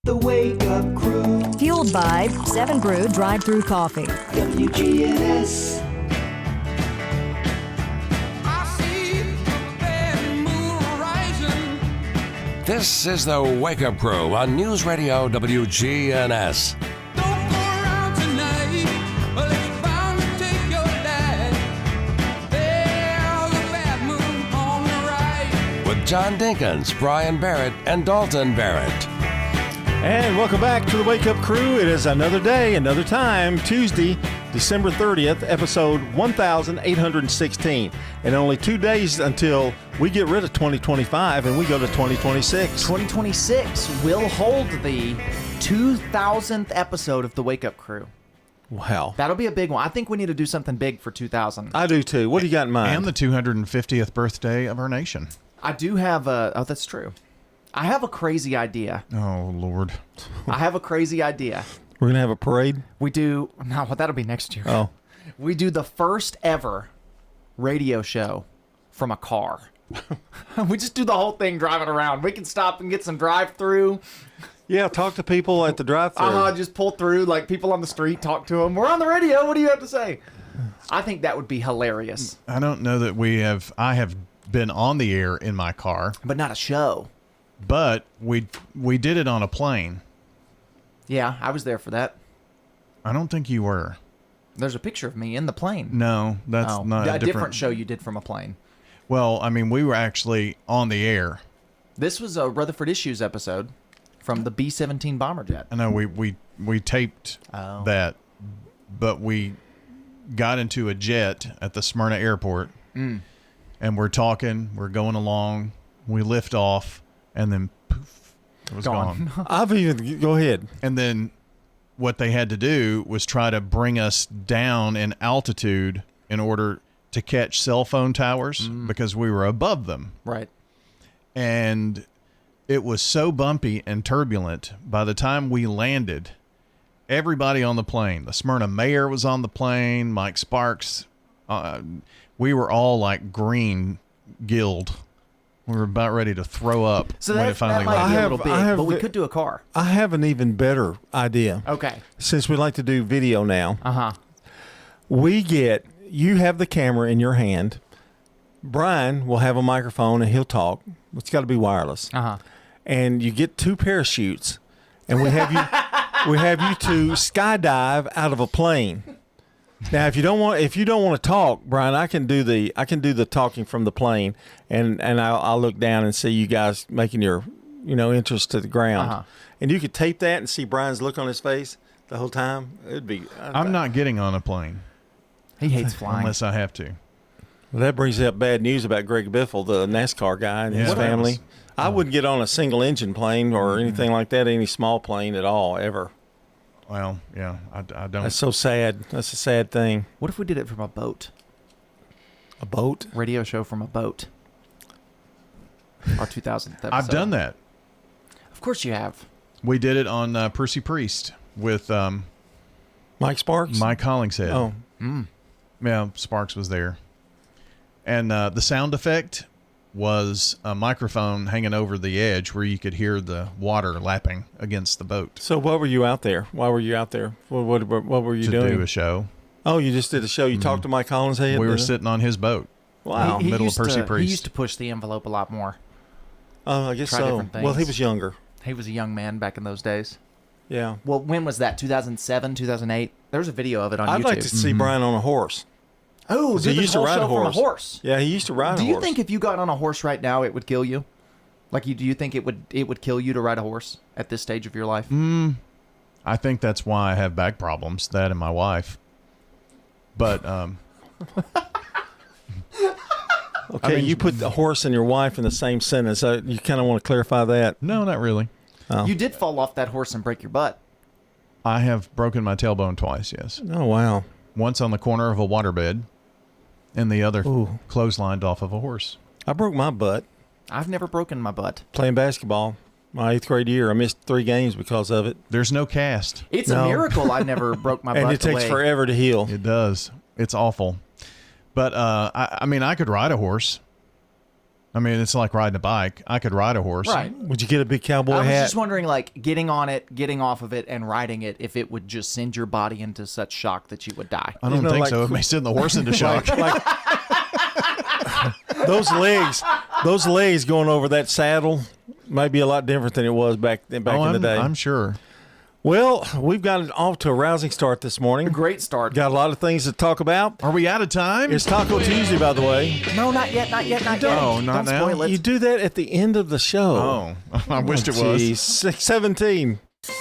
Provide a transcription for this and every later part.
The Wake Up Crew. Fueled by 7 Brew Drive-Thru Coffee. WGNS. This is the Wake Up Crew on News Radio WGNS. Don't go around tonight unless you're bound to take your life. There's a bad moon on the right. With John Dinkins, Brian Barrett, and Dalton Barrett. And welcome back to the Wake Up Crew. It is another day, another time, Tuesday, December 30th, episode 1816. And only 2 days until we get rid of 2025 and we go to 2026. 2026 will hold the 2000th episode of the Wake Up Crew. Wow. That'll be a big one. I think we need to do something big for 2000. I do too. What do you got in mind? And the 250th birthday of our nation. I do have a... Oh, that's true. I have a crazy idea. Oh, Lord. I have a crazy idea. We're going to have a parade? We do... No, that'll be next year. Oh. We do the first ever radio show from a car. We just do the whole thing driving around. We can stop and get some drive-through. Yeah, talk to people at the drive-thru. Just pull through, like people on the street, talk to them. We're on the radio. What do you have to say? I think that would be hilarious. I don't know that I have been on the air in my car, But not a show. but we did it on a plane. Yeah, I was there for that. I don't think you were. There's a picture of me in the plane. No, that's Oh, not a different show you did from a plane. Well, I mean, we were actually on the air. This was a Rutherford Issues episode from the B-17 bomber jet. I know we taped Oh. that, but we got into a jet at the Smyrna airport, and we're talking, we're going along, we lift off, and then poof, it was gone. I've even... Go ahead. And then what they had to do was try to bring us down in altitude in order to catch cell phone towers because we were above them. Right. And it was so bumpy and turbulent. By the time we landed, everybody on the plane, the Smyrna mayor was on the plane, Mike Sparks, we were all like green gilled. We were about ready to throw up So when that it finally might be landed. a little big, I have but we the- could do a car. I have an even better idea. Okay. Since we like to do video now, Uh-huh. you have the camera in your hand. Brian will have a microphone and he'll talk. It's got to be wireless. Uh-huh. And you get 2 parachutes, and we have you to skydive out of a plane. Now, if you don't want to talk, Brian, I can do the talking from the plane, and I'll look down and see you guys making your entrance to the ground, Uh-huh. and you could tape that and see Brian's look on his face the whole time. It'd be. I'm not getting on a plane He hates flying. unless I have to. Well, that brings up bad news about Greg Biffle, the NASCAR guy, and his Yeah, that family. was- I wouldn't get on a single engine plane or anything like that, any small plane at all, ever. Well, yeah, I don't. That's so sad. That's a sad thing. What if we did it from a boat? A boat? Radio show from a boat. Our 2000th episode. I've done that. Of course you have. We did it on Percy Priest with Mike Sparks? Mike Hollingshead. Oh, Yeah, Sparks was there. And the sound effect was a microphone hanging over the edge where you could hear the water lapping against the boat so what were you out there? Why were you out there? What were you to doing? do a show. Oh, you just did a show. You talked to Mike Hollingshead? We were sitting on his boat. Wow. He middle of used Percy to, Priest. He used to push the envelope a lot more. Oh, I guess Try so. different Well, he things. was younger. He was a young man back in those days. Yeah. Well, when was that? 2007, 2008? There's a video of it on I'd YouTube. like to see Brian on a horse. Oh, So do he this used to whole ride a show from a horse. horse. Yeah, he used to ride a Do horse. you think if you got on a horse right now, it would kill you? Like, do you think it would kill you to ride a horse at this stage of your life? I think that's why I have back problems, that and my wife. But Okay, I mean- you put the horse and your wife in the same sentence. You kind of want to clarify that. no, not really. You did fall off that horse and break your butt. I have broken my tailbone twice, yes. Oh, wow. Once on the corner of a waterbed, and the other Ooh. clotheslined off of a horse. I broke my butt I've never broken my butt. playing basketball. My 8th grade year, I missed 3 games because of it. There's no cast. It's No. a miracle I never broke my butt. And it takes away. forever to heal. It does. It's awful. But I mean, I could ride a horse. I mean, it's like riding a bike. I could ride a horse. Right. Would you get a big cowboy I was hat? just wondering, like, getting on it, getting off of it, and riding it, if it would just send your body into such shock that you would die. I don't know, think like- so. It may send the horse into shock. like those legs going over that saddle might be a lot different than it was back in the day. I'm sure. Well, we've gotten off to a rousing start this morning. Great start. Got a lot of things to talk about. Are we out of time? It's Taco Tuesday, by the way. No, not yet, not yet, not yet. Oh, not Don't now? spoil it. You do that at the end of the show. Oh, I wished it was. Geez, 6:17.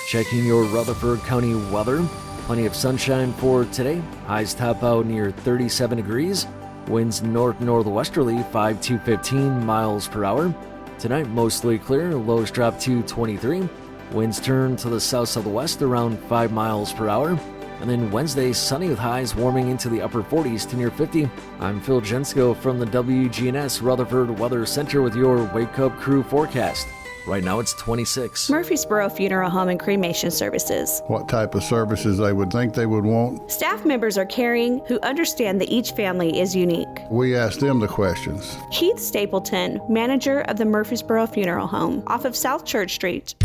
Checking your Rutherford County weather. Plenty of sunshine for today. Highs top out near 37 degrees. Winds north-northwesterly 5 to 15 miles per hour. Tonight, mostly clear. Lows drop to 23. Winds turn to the south-southwest around 5 miles per hour. And then Wednesday, sunny with highs warming into the upper 40s to near 50. I'm Phil Jensko from the WGNS Rutherford Weather Center with your Wake Up Crew forecast. Right now it's 26. Murfreesboro Funeral Home and Cremation Services. What type of services they would think they would want. Staff members are caring who understand that each family is unique. We ask them the questions. Keith Stapleton, manager of the Murfreesboro Funeral Home, off of South Church Street.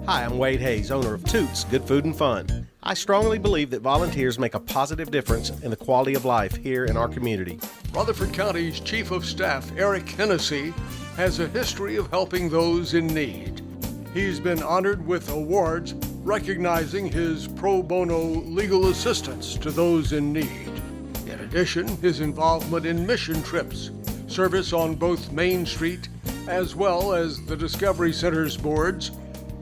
Hi, I'm Wade Hayes, owner of Toots Good Food and Fun. I strongly believe that volunteers make a positive difference in the quality of life here in our community. Rutherford County's Chief of Staff, Eric Hennessy, has a history of helping those in need. He's been honored with awards recognizing his pro bono legal assistance to those in need. In addition, his involvement in mission trips, service on both Main Street as well as the Discovery Center's boards,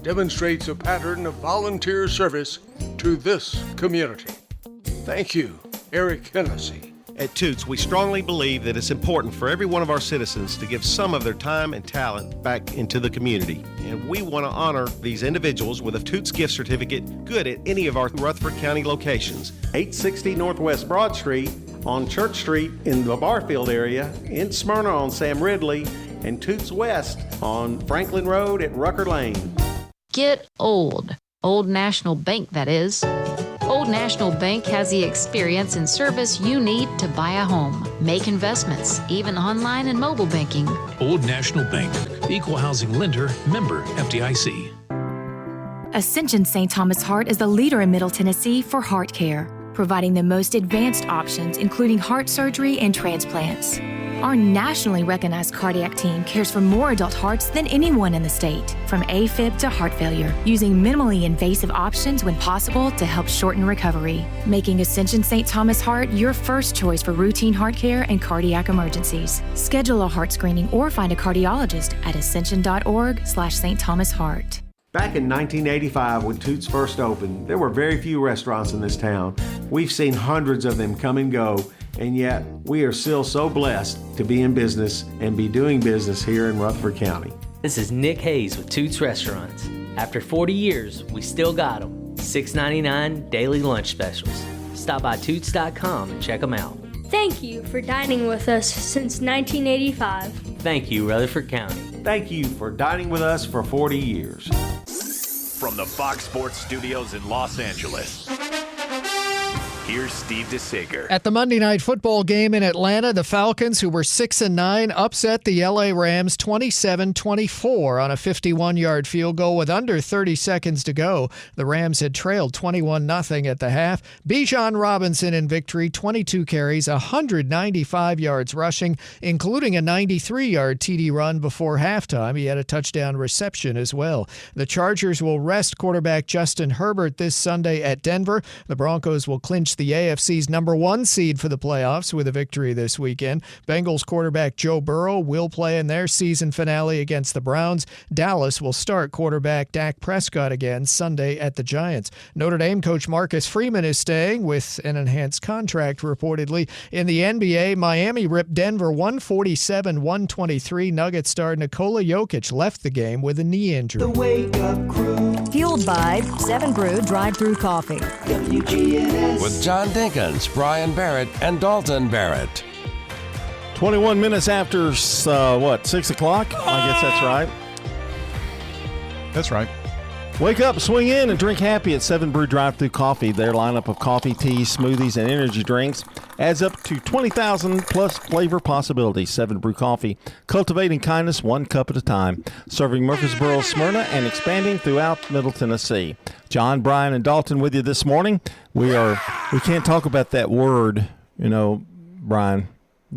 demonstrates a pattern of volunteer service to this community. Thank you, Eric Hennessy. At Toots, we strongly believe that it's important for every one of our citizens to give some of their time and talent back into the community. And we want to honor these individuals with a Toots gift certificate good at any of our Rutherford County locations. 860 Northwest Broad Street, on Church Street in the Barfield area, in Smyrna on Sam Ridley, and Toots West on Franklin Road at Rucker Lane. Get old. Old National Bank, that is. Old National Bank has the experience and service you need to buy a home, make investments, even online and mobile banking. Old National Bank, equal housing lender, member FDIC. Ascension St. Thomas Heart is the leader in Middle Tennessee for heart care, providing the most advanced options, including heart surgery and transplants. Our nationally recognized cardiac team cares for more adult hearts than anyone in the state, from AFib to heart failure, using minimally invasive options when possible to help shorten recovery, making Ascension St. Thomas Heart your first choice for routine heart care and cardiac emergencies. Schedule a heart screening or find a cardiologist at ascension.org/St. Thomas Heart. Back in 1985, when Toots first opened, there were very few restaurants in this town. We've seen hundreds of them come and go, and yet we are still so blessed to be in business and be doing business here in Rutherford County. This is Nick Hayes with Toots Restaurants. After 40 years, we still got them. $6.99 daily lunch specials. Stop by Toots.com and check them out. Thank you for dining with us since 1985. Thank you, Rutherford County. Thank you for dining with us for 40 years. From the Fox Sports Studios in Los Angeles, here's Steve DeSager. At the Monday Night Football game in Atlanta, the Falcons, who were 6-9, upset the LA Rams 27-24 on a 51-yard field goal with under 30 seconds to go. The Rams had trailed 21-0 at the half. Bijan Robinson in victory, 22 carries, 195 yards rushing, including a 93-yard TD run before halftime. He had a touchdown reception as well. The Chargers will rest quarterback Justin Herbert this Sunday at Denver. The Broncos will clinch the AFC's #1 seed for the playoffs with a victory this weekend. Bengals quarterback Joe Burrow will play in their season finale against the Browns. Dallas will start quarterback Dak Prescott again Sunday at the Giants. Notre Dame coach Marcus Freeman is staying with an enhanced contract reportedly. In the NBA, Miami ripped Denver 147-123. Nuggets star Nikola Jokic left the game with a knee injury. The Wake Up Crew. Fueled by 7 Brew Drive-Thru Coffee. WGNS. With John Dinkins, Brian Barrett, and Dalton Barrett. 21 minutes after, 6 o'clock? I guess that's right. That's right. Wake up, swing in, and drink happy at 7 Brew Drive-Thru Coffee. Their lineup of coffee, teas, smoothies, and energy drinks adds up to 20,000 plus flavor possibilities. 7 Brew Coffee, cultivating kindness one cup at a time. Serving Murfreesboro, Smyrna, and expanding throughout Middle Tennessee. John, Brian, and Dalton with you this morning. We can't talk about that word, Brian,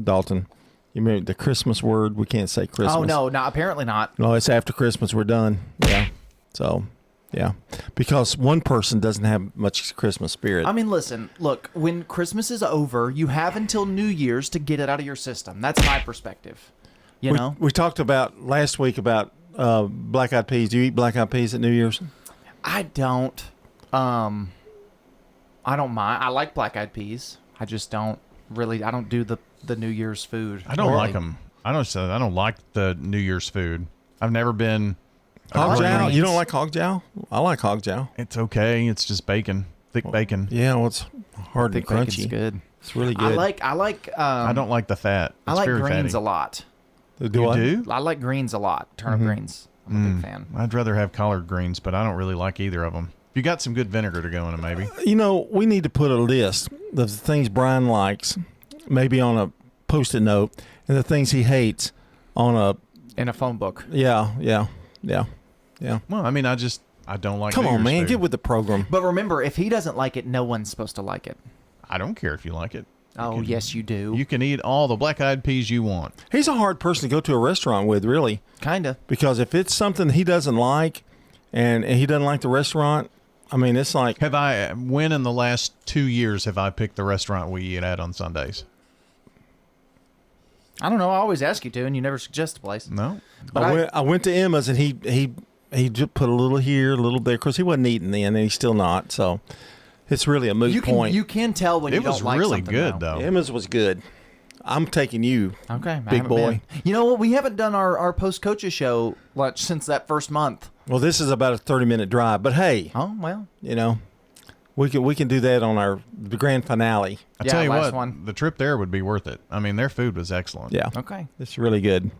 Dalton. You mean the Christmas word? We can't say Christmas. Oh, no, apparently not. No, it's after Christmas. We're done. Yeah. So... yeah, because one person doesn't have much Christmas spirit. I mean, listen, look, when Christmas is over, you have until New Year's to get it out of your system. That's my perspective. You know? We talked about last week about black-eyed peas. Do you eat black-eyed peas at New Year's? I don't. I don't mind. I like black-eyed peas. I just don't really. I don't do the New Year's food. I don't like them. I don't like the New Year's food. I've never been. Hog jowl? You don't like hog jowl? I like hog jowl. It's okay. It's just bacon, thick bacon. Yeah, well, it's hard and crunchy. Bacon's good. It's really good. I like. I don't like the fat. I like greens a lot. Do? I like greens a lot. Turnip greens. I'm a big fan. I'd rather have collard greens, but I don't really like either of them. If you got some good vinegar to go in them, maybe. We need to put a list of the things Brian likes, maybe on a Post-it note, and the things he hates in a phone book. Yeah. Well, I mean, I don't like. Come New on, Year's man, food. get with the program. But remember, if he doesn't like it, no one's supposed to like it. I don't care if you like it. Oh, yes, you do. You can eat all the black-eyed peas you want. He's a hard person to go to a restaurant with, really. Kinda. Because if it's something he doesn't like, and he doesn't like the restaurant, I mean, it's like. When in the last 2 years have I picked the restaurant we eat at on Sundays? I don't know. I always ask you to, and you never suggest a place. No. But I went to Emma's, and he just put a little here, a little there. Of course, he wasn't eating then, and he's still not. So it's really a moot point. You can tell when you don't like something. It was really good, though. Emma's was good. I'm taking you. Okay, big boy. You know what? We haven't done our post-coaches show since that first month. Well, this is about a 30-minute drive, but hey. Oh, well. We can do that on the grand finale. I tell you what, the trip there would be worth it. I mean, their food was excellent. Yeah. Okay. It's really good.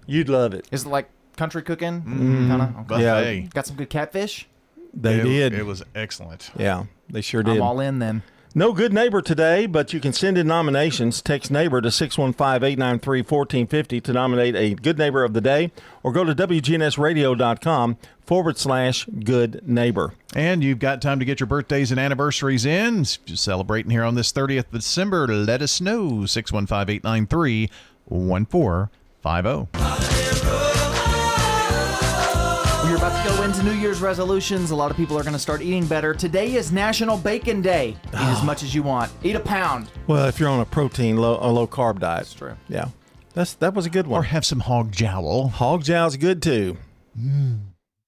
You'd love it. Is it like country cooking? Mm-hmm. Okay. Yeah. Got some good catfish? They did. It was excellent. Yeah, they sure did. I'm all in then. No good neighbor today, but you can send in nominations. Text neighbor to 615-893-1450 to nominate a good neighbor of the day, or go to WGNSradio.com/good neighbor. And you've got time to get your birthdays and anniversaries in. Just celebrating here on this 30th of December. Let us know. 615-893-1450. We're about to go into New Year's resolutions. A lot of people are going to start eating better. Today is National Bacon Day. Eat as much as you want. Eat a pound. Well, if you're on a low carb diet. That's true. Yeah. That was a good one. Or have some hog jowl. Hog jowl's good too.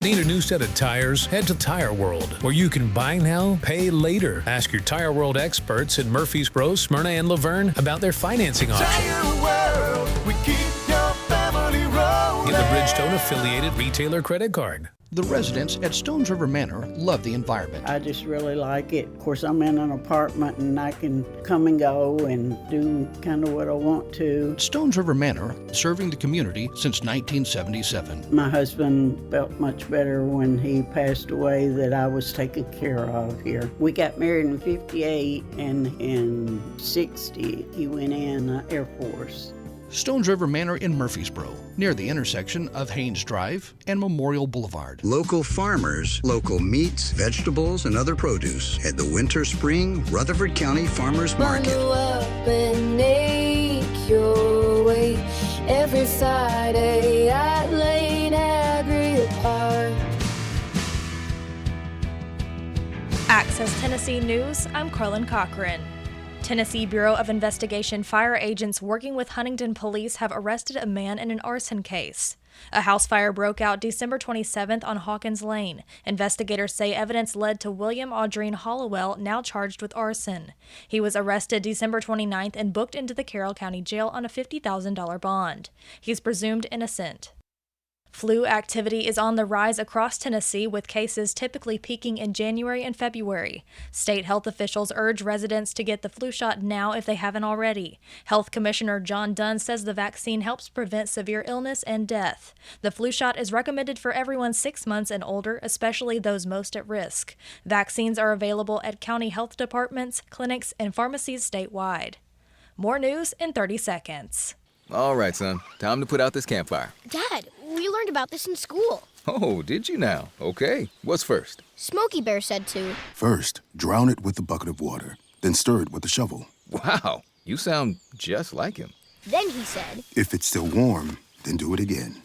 Need a new set of tires? Head to Tire World, where you can buy now, pay later. Ask your Tire World experts in Murfreesboro, Smyrna, and Laverne about their financing options. Tire World, we keep your family rolling. Get the Bridgestone affiliated retailer credit card. The residents at Stones River Manor love the environment. I just really like it. Of course, I'm in an apartment and I can come and go and do kind of what I want to. Stones River Manor, serving the community since 1977. My husband felt much better when he passed away that I was taken care of here. We got married in 58 and in 60 he went in Air Force. Stones River Manor in Murfreesboro, near the intersection of Haynes Drive and Memorial Boulevard. Local farmers, local meats, vegetables, and other produce at the Winter Spring Rutherford County Farmers Market. Bundle up and make your way every Friday at Lane Agri Park. Access Tennessee News, I'm Carlin Cochran. Tennessee Bureau of Investigation fire agents working with Huntington Police have arrested a man in an arson case. A house fire broke out December 27th on Hawkins Lane. Investigators say evidence led to William Audrine Hollowell, now charged with arson. He was arrested December 29th and booked into the Carroll County Jail on a $50,000 bond. He's presumed innocent. Flu activity is on the rise across Tennessee, with cases typically peaking in January and February. State health officials urge residents to get the flu shot now if they haven't already. Health Commissioner John Dunn says the vaccine helps prevent severe illness and death. The flu shot is recommended for everyone 6 months and older, especially those most at risk. Vaccines are available at county health departments, clinics, and pharmacies statewide. More news in 30 seconds. All right, son. Time to put out this campfire. Dad, we learned about this in school. Oh, did you now? Okay. What's first? Smokey Bear said to. First, drown it with a bucket of water, then stir it with a shovel. Wow, you sound just like him. Then he said. If it's still warm, then do it again.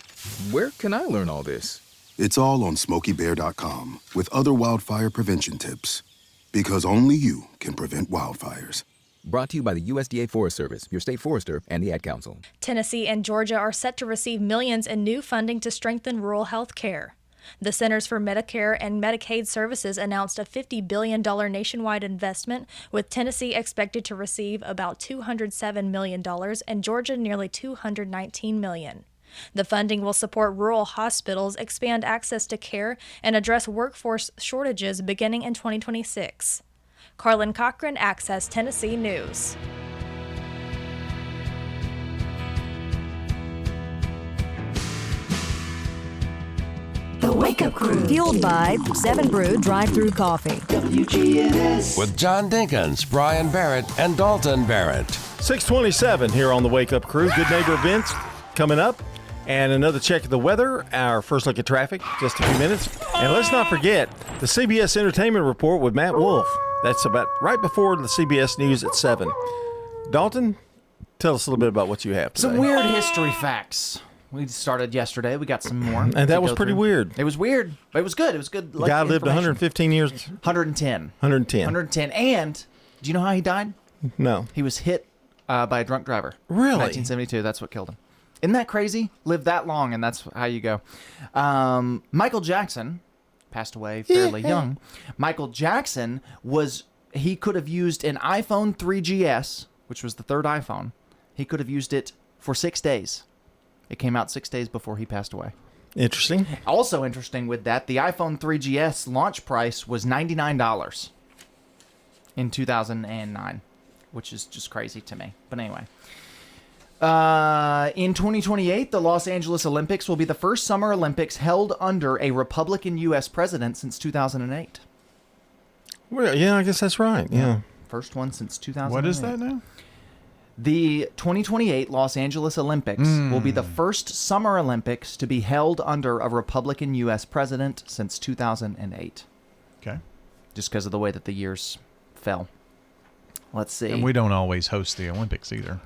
Where can I learn all this? It's all on SmokeyBear.com with other wildfire prevention tips. Because only you can prevent wildfires. Brought to you by the USDA Forest Service, your state forester, and the Ad Council. Tennessee and Georgia are set to receive millions in new funding to strengthen rural health care. The Centers for Medicare and Medicaid Services announced a $50 billion nationwide investment, with Tennessee expected to receive about $207 million and Georgia nearly $219 million. The funding will support rural hospitals, expand access to care, and address workforce shortages beginning in 2026. Carlin Cochran, Access Tennessee News. The Wake Up Crew. Fueled by 7 Brew Drive-Thru Coffee. WGNS. With John Dinkins, Brian Barrett, and Dalton Barrett. 627 here on the Wake Up Crew. Good neighbor events coming up. And another check of the weather, our first look at traffic, just a few minutes. And let's not forget the CBS Entertainment Report with Matt Wolf. That's about right before the CBS News at 7. Dalton, tell us a little bit about what you have today. Some weird history facts. We started yesterday. We got some more. And that was pretty weird. It was weird, but it was good. It was good. The guy lived 115 years. 110. 110. 110. And do you know how he died? No. He was hit by a drunk driver. Really? 1972. That's what killed him. Isn't that crazy? Lived that long, and that's how you go. Michael Jackson passed away fairly young. Michael Jackson he could have used an iPhone 3GS, which was the third iPhone. He could have used it for 6 days. It came out 6 days before he passed away. Interesting. Also interesting with that, the iPhone 3GS launch price was $99 in 2009, which is just crazy to me. But anyway. In 2028, the Los Angeles Olympics will be the first Summer Olympics held under a Republican U.S. president since 2008. Well, yeah, I guess that's right. Yeah. First one since 2008. What is that now? The 2028 Los Angeles Olympics will be the first Summer Olympics to be held under a Republican U.S. president since 2008. Okay. Just because of the way that the years fell. Let's see. And we don't always host the Olympics either.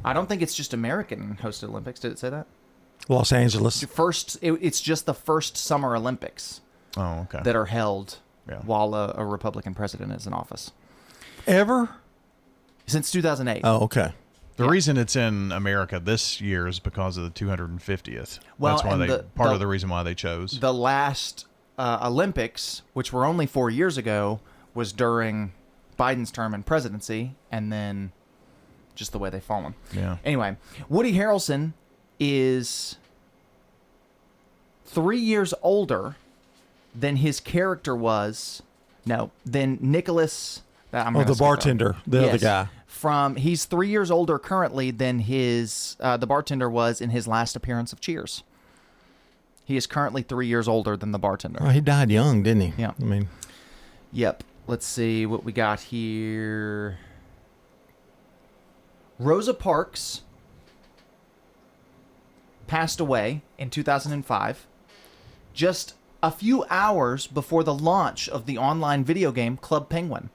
I don't think it's just American hosted Olympics. Did it say that? Los Angeles. It's just the first Summer Olympics. Oh, okay. That are held while a Republican president is in office. Ever? Since 2008. Oh, okay. The reason it's in America this year is because of the 250th. Well, that's why part of the reason why they chose. The last Olympics, which were only 4 years ago, was during Biden's term in presidency, and then just the way they've fallen. Yeah. Anyway, Woody Harrelson is 3 years older than his character was. No, than Nicholas. The bartender, the other guy. He's 3 years older currently than the bartender was in his last appearance of Cheers. He is currently 3 years older than the bartender. Oh, he died young, didn't he? Yeah. I mean. Yep. Let's see what we got here. Rosa Parks passed away in 2005, just a few hours before the launch of the online video game Club Penguin.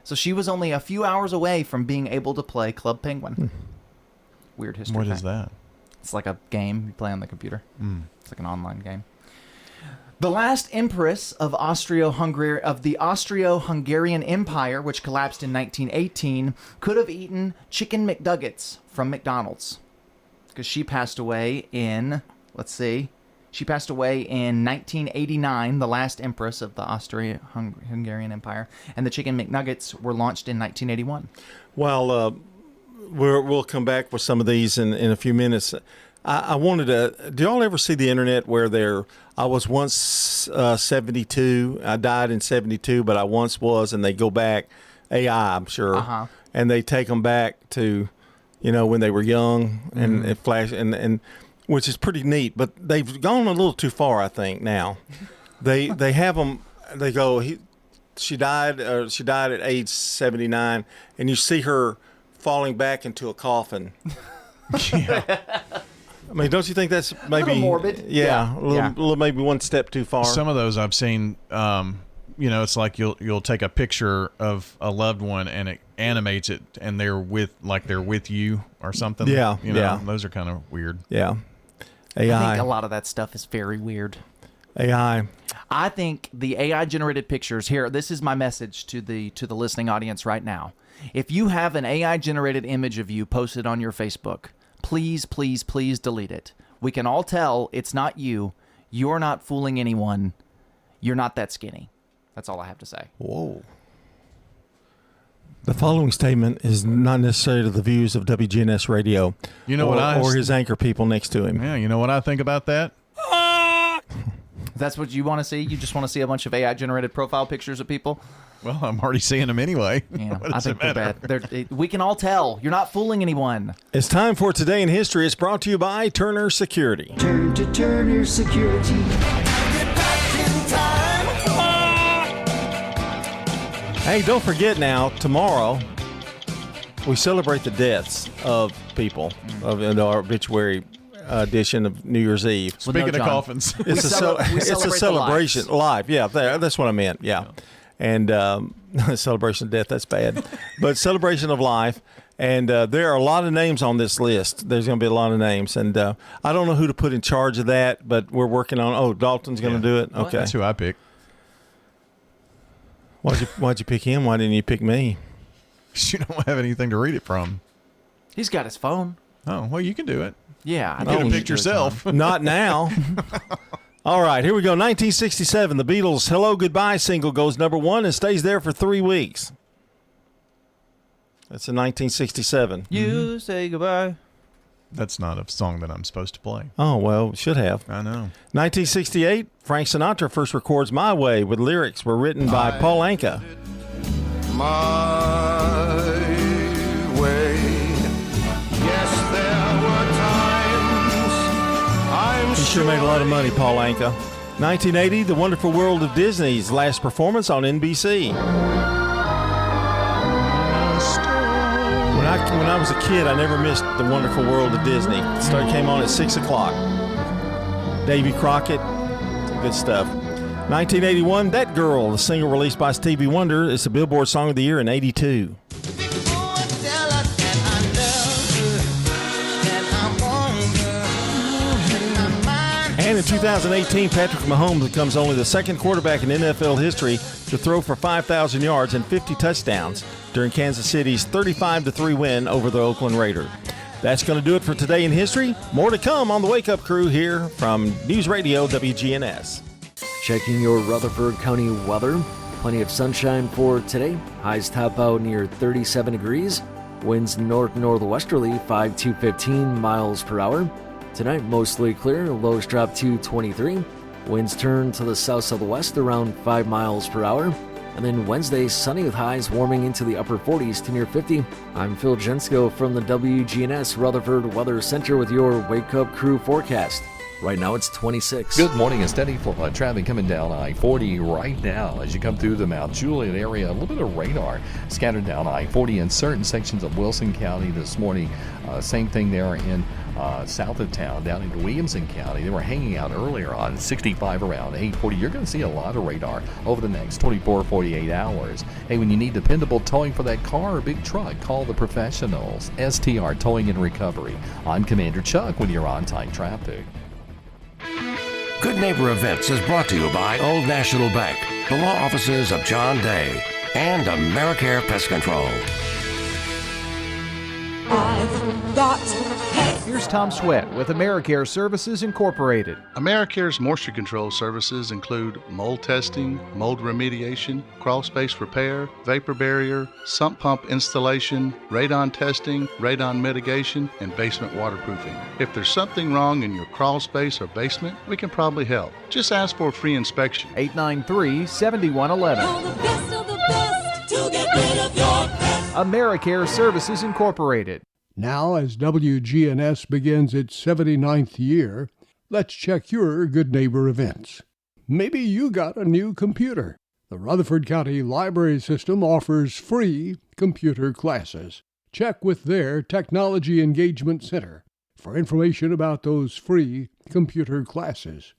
So she was only a few hours away from being able to play Club Penguin. Weird history. What fact. is that? It's like a game you play on the computer. It's like an online game. The last empress of the Austro-Hungarian Empire, which collapsed in 1918, could have eaten chicken McNuggets from McDonald's. Because she passed away in, she passed away in 1989, the last empress of the Austro-Hungarian Empire. And the chicken McNuggets were launched in 1981. Well, we'll come back with some of these in a few minutes. I wanted to. Do y'all ever see the internet where I was once 72. I died in 72, but I once was, and they go back. AI, I'm sure, and they take them back to, when they were young, and it flash, and which is pretty neat. But they've gone a little too far, I think. Now, they have them. They go. She died at age 79, and you see her falling back into a coffin. Yeah. I mean, don't you think that's maybe a little morbid? Yeah, a little maybe one step too far. Some of those I've seen. It's like you'll take a picture of a loved one and it animates it, and they're with you or something. Yeah, those are kind of weird. Yeah, AI. I think a lot of that stuff is very weird. AI. I think the AI generated pictures here. This is my message to the listening audience right now. If you have an AI generated image of you posted on your Facebook, please, please, please delete it. We can all tell it's not you. You're not fooling anyone. You're not that skinny. That's all I have to say. Whoa. The following statement is not necessarily the views of WGNS Radio. You know or his anchor people next to him. Yeah, you know what I think about that? That's what you want to see? You just want to see a bunch of AI-generated profile pictures of people? Well, I'm already seeing them anyway. Yeah, I think they're bad. We can all tell. You're not fooling anyone. It's time for Today in History. It's brought to you by Turner Security. Turn to Turner Security. Hey, don't forget now, tomorrow, we celebrate the deaths of people in our obituary edition of New Year's Eve. Speaking of coffins. It's a celebration. Live. Yeah, that's what I meant. Yeah. And celebration of death, that's bad. But celebration of life. And there are a lot of names on this list. There's going to be a lot of names. And I don't know who to put in charge of that, but we're working on Dalton's going to do it? Okay. That's who I picked. Why'd you pick him? Why didn't you pick me? You don't have anything to read it from. He's got his phone. Oh, well, you can do it. Yeah. You could have picked yourself. Not now. All right, here we go. 1967, the Beatles' Hello Goodbye single goes number 1 and stays there for 3 weeks. That's in 1967. You say goodbye. That's not a song that I'm supposed to play. Oh, well, should have. I know. 1968, Frank Sinatra first records My Way with lyrics were written by Paul Anka. My way. Yes, there were times. He sure made a lot of money, Paul Anka. 1980, The Wonderful World of Disney's last performance on NBC. When I was a kid, I never missed The Wonderful World of Disney. It came on at 6 o'clock. Davy Crockett, good stuff. 1981, That Girl, the single released by Stevie Wonder, is the Billboard Song of the Year in 82. And in 2018, Patrick Mahomes becomes only the second quarterback in NFL history to throw for 5,000 yards and 50 touchdowns during Kansas City's 35-3 win over the Oakland Raiders. That's going to do it for Today in History. More to come on the Wake Up Crew here from News Radio WGNS. Checking your Rutherford County weather. Plenty of sunshine for today. Highs top out near 37 degrees. Winds north-northwesterly 5 to 15 miles per hour. Tonight, mostly clear. Lows drop to 23. Winds turn to the south-southwest around 5 miles per hour. And then Wednesday, sunny with highs warming into the upper 40s to near 50. I'm Phil Jensko from the WGNS Rutherford Weather Center with your Wake Up Crew forecast. Right now it's 26. Good morning and steady flow of traffic coming down I-40 right now as you come through the Mount Juliet area. A little bit of radar scattered down I-40 in certain sections of Wilson County this morning. Same thing there in south of town down into Williamson County. They were hanging out earlier on 65 around 840. You're going to see a lot of radar over the next 24, 48 hours. Hey, when you need dependable towing for that car or big truck, call the professionals. STR Towing and Recovery. I'm Commander Chuck with your on-time traffic. Good Neighbor Events is brought to you by Old National Bank, the law offices of John Day, and AmeriCare Pest Control. I've got hair Here's Tom Sweat with AmeriCare Services Incorporated. AmeriCare's moisture control services include mold testing, mold remediation, crawl space repair, vapor barrier, sump pump installation, radon testing, radon mitigation, and basement waterproofing. If there's something wrong in your crawl space or basement, we can probably help. Just ask for a free inspection. 893-7111. AmeriCare Services Incorporated. Now, as WGNS begins its 79th year, let's check your Good Neighbor events. Maybe you got a new computer. The Rutherford County Library System offers free computer classes. Check with their Technology Engagement Center for information about those free computer classes.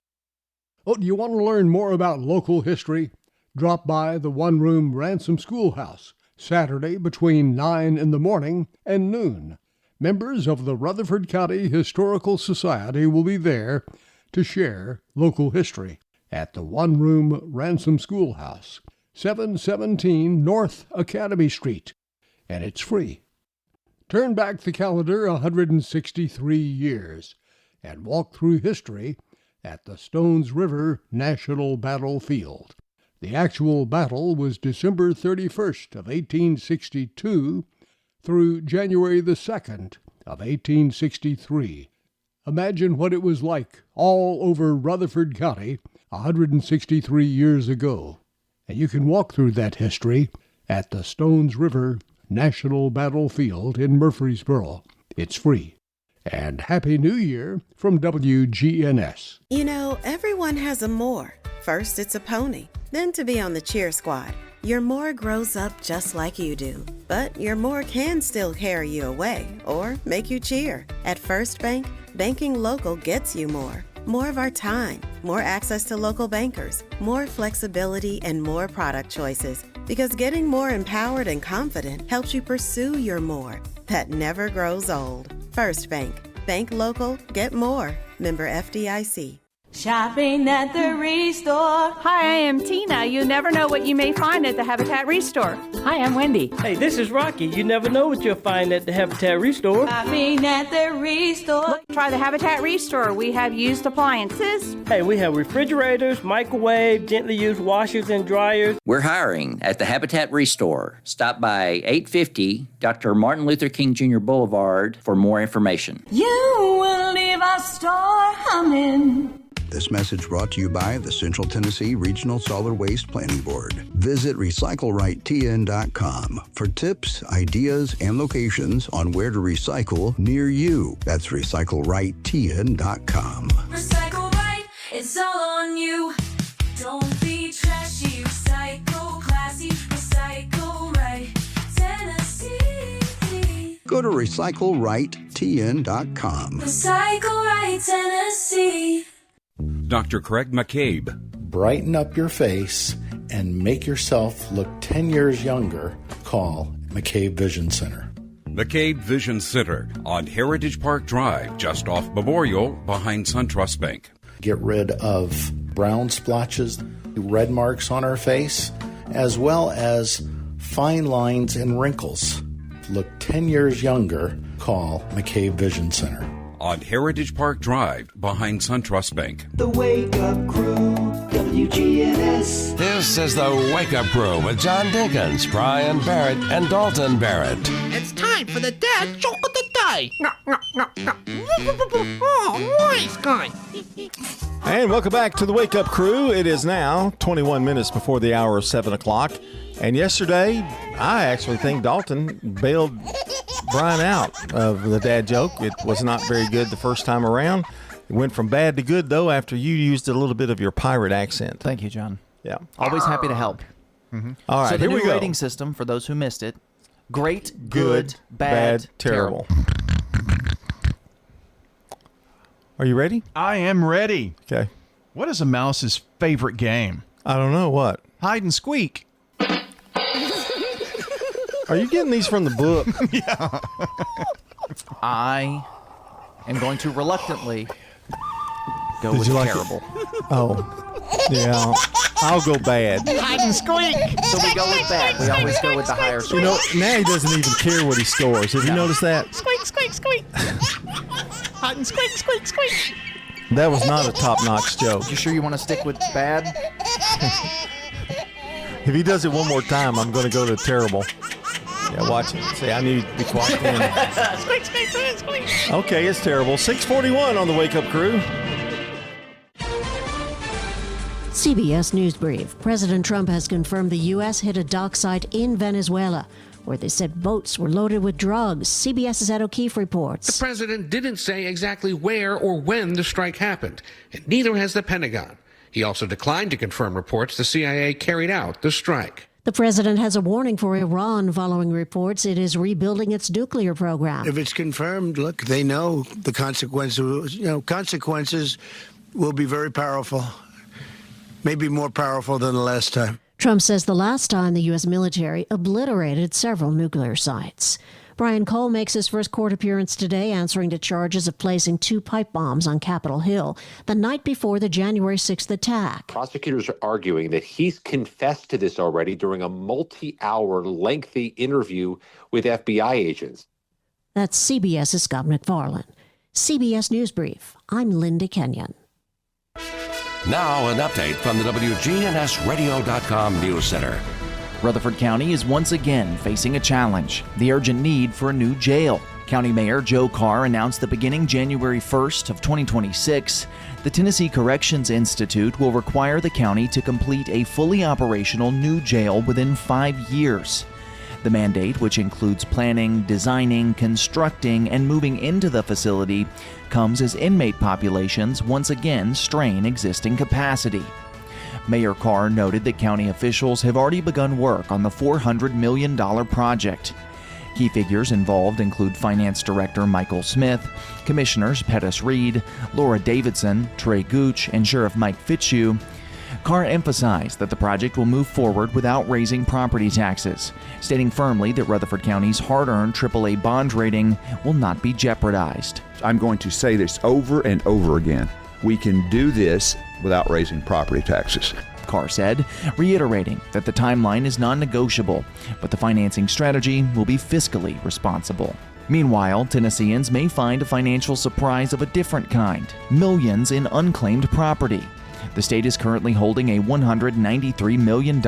Oh, do you want to learn more about local history? Drop by the one-room Ransom Schoolhouse, Saturday between 9 in the morning and noon. Members of the Rutherford County Historical Society will be there to share local history at the one-room Ransom Schoolhouse, 717 North Academy Street, and it's free. Turn back the calendar 163 years and walk through history at the Stones River National Battlefield. The actual battle was December 31st of 1862 through January the 2nd of 1863. Imagine what it was like all over Rutherford County 163 years ago. And you can walk through that history at the Stones River National Battlefield in Murfreesboro. It's free. And Happy New Year from WGNS. You know, everyone has a more. First, it's a pony. Then to be on the cheer squad. Your more grows up just like you do. But your more can still carry you away or make you cheer. At First Bank, banking local gets you more. More of our time, more access to local bankers, more flexibility, and more product choices. Because getting more empowered and confident helps you pursue your more. That never grows old. First Bank. Bank local, get more. Member FDIC. Shopping at the Restore. Hi, I am Tina. You never know what you may find at the Habitat Restore. Hi, I'm Wendy. Hey, this is Rocky. You never know what you'll find at the Habitat Restore. Shopping at the Restore. Look, try the Habitat Restore. We have used appliances. Hey, we have refrigerators, microwave, gently used washers and dryers. We're hiring at the Habitat Restore. Stop by 850 Dr. Martin Luther King Jr. Boulevard for more information. You will leave our store humming. This message brought to you by the Central Tennessee Regional Solid Waste Planning Board. Visit RecycleRightTN.com for tips, ideas, and locations on where to recycle near you. That's RecycleRightTN.com. Recycle right, it's all on you. Don't be trashy, recycle classy, recycle right, Tennessee. Go to RecycleRightTN.com. Recycle right, Tennessee. Dr. Craig McCabe. Brighten up your face and make yourself look 10 years younger. Call McCabe Vision Center. McCabe Vision Center on Heritage Park Drive, just off Memorial, behind SunTrust Bank. Get rid of brown splotches, red marks on our face, as well as fine lines and wrinkles. Look 10 years younger. Call McCabe Vision Center. On Heritage Park Drive, behind SunTrust Bank. The Wake Up Crew, WGNS. This is the Wake Up Crew with John Dinkins, Brian Barrett, and Dalton Barrett. It's time for the dad joke of the day. Oh, nice guy. And welcome back to the Wake Up Crew. It is now 21 minutes before the hour of 7 o'clock. And yesterday, I actually think Dalton bailed Brian out of the dad joke. It was not very good the first time around. It went from bad to good, though, after you used a little bit of your pirate accent. Thank you, John. Yeah. Always happy to help. Mm-hmm. All right, so the here we new go. rating system, for those who missed it, great, good, bad, terrible. Are you ready? I am ready. Okay. What is a mouse's favorite game? I don't know. What? Hide and squeak. Are you getting these from the book? Yeah. I am going to reluctantly go Did with you like terrible. Oh. Yeah, I'll go bad. Hide and squeak. So we go with bad. We always go with the higher score. You know, now he doesn't even care what he scores. Have you noticed that? Squeak, squeak, squeak. Hide and squeak, squeak, squeak. That was not a top-notch joke. You sure you want to stick with bad? If he does it one more time, I'm going to go to terrible. Yeah, watch it. See, I need to be quiet. Squeak, squeak, squeak, squeak. Okay, it's terrible. 6:41 on the Wake Up Crew. CBS News Brief. President Trump has confirmed the U.S. hit a dock site in Venezuela where they said boats were loaded with drugs. CBS's Ed O'Keefe reports. The president didn't say exactly where or when the strike happened, and neither has the Pentagon. He also declined to confirm reports the CIA carried out the strike. The president has a warning for Iran following reports it is rebuilding its nuclear program. If it's confirmed, look, they know the consequences. Consequences will be very powerful, maybe more powerful than the last time. Trump says the last time the U.S. military obliterated several nuclear sites. Brian Cole makes his first court appearance today, answering to charges of placing 2 pipe bombs on Capitol Hill the night before the January 6th attack. Prosecutors are arguing that he's confessed to this already during a multi-hour lengthy interview with FBI agents. That's CBS's Scott McFarland. CBS News Brief. I'm Linda Kenyon. Now an update from the WGNSradio.com News Center. Rutherford County is once again facing a challenge, the urgent need for a new jail. County Mayor Joe Carr announced that beginning January 1st of 2026, the Tennessee Corrections Institute will require the county to complete a fully operational new jail within 5 years. The mandate, which includes planning, designing, constructing, and moving into the facility, comes as inmate populations once again strain existing capacity. Mayor Carr noted that county officials have already begun work on the $400 million project. Key figures involved include Finance Director Michael Smith, Commissioners Pettis Reed, Laura Davidson, Trey Gooch, and Sheriff Mike Fitzhugh. Carr emphasized that the project will move forward without raising property taxes, stating firmly that Rutherford County's hard-earned AAA bond rating will not be jeopardized. I'm going to say this over and over again. We can do this without raising property taxes. Carr said, reiterating that the timeline is non-negotiable, but the financing strategy will be fiscally responsible. Meanwhile, Tennesseans may find a financial surprise of a different kind: millions in unclaimed property. The state is currently holding a $193 million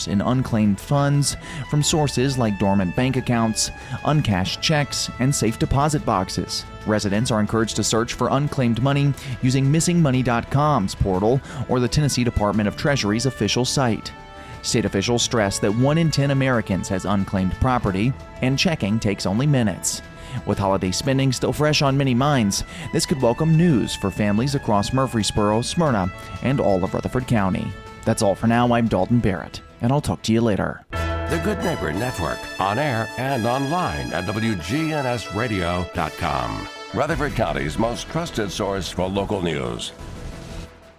in unclaimed funds from sources like dormant bank accounts, uncashed checks, and safe deposit boxes. Residents are encouraged to search for unclaimed money using missingmoney.com's portal or the Tennessee Department of Treasury's official site. State officials stress that 1 in 10 Americans has unclaimed property, and checking takes only minutes. With holiday spending still fresh on many minds, this could welcome news for families across Murfreesboro, Smyrna, and all of Rutherford County. That's all for now. I'm Dalton Barrett, and I'll talk to you later. The Good Neighbor Network, on air and online at WGNSradio.com. Rutherford County's most trusted source for local news.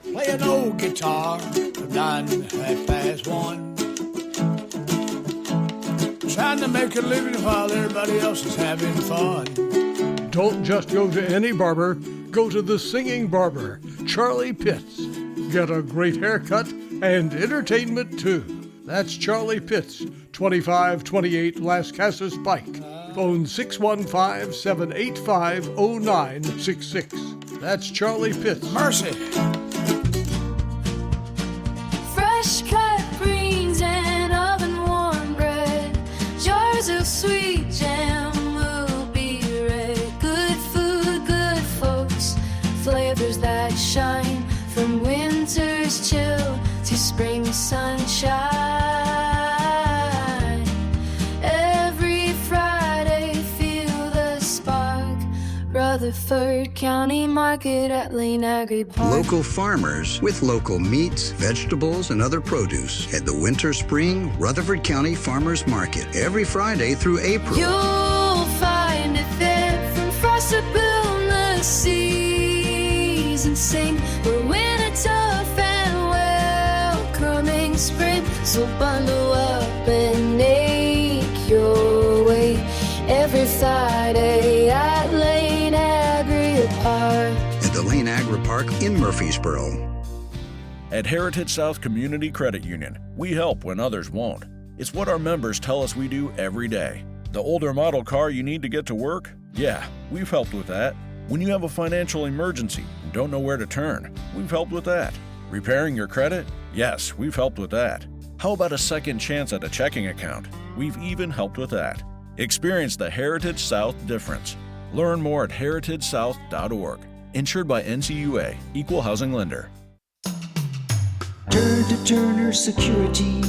Play an old guitar, 9:30. Trying to make a living while everybody else is having fun. Don't just go to any barber, go to the singing barber, Charlie Pitts. Get a great haircut and entertainment too. That's Charlie Pitts, 2528 Las Casas Pike. Phone 615-785-0966. That's Charlie Pitts. Mercy. Fresh cut greens and oven warm bread. Jars of sweet jam will be red. Good food, good folks. Flavors that shine from winter's chill to spring sunshine. Every Friday, feel the spark. Rutherford County Market at Lane Agri Park. Local farmers with local meats, vegetables, and other produce at the Winter Spring Rutherford County Farmers Market every Friday through April. You'll find it there from frost to bill seas and sing. We're winter tough and welcoming spring. So bundle up and make your way every Friday at Lane Agri Park. At the Lane Agri Park in Murfreesboro. At Heritage South Community Credit Union, we help when others won't. It's what our members tell us we do every day. The older model car you need to get to work? Yeah, we've helped with that. When you have a financial emergency and don't know where to turn, we've helped with that. Repairing your credit? Yes, we've helped with that. How about a second chance at a checking account? We've even helped with that. Experience the Heritage South difference. Learn more at heritagesouth.org. Insured by NCUA, Equal Housing Lender. Turn to Turner Security.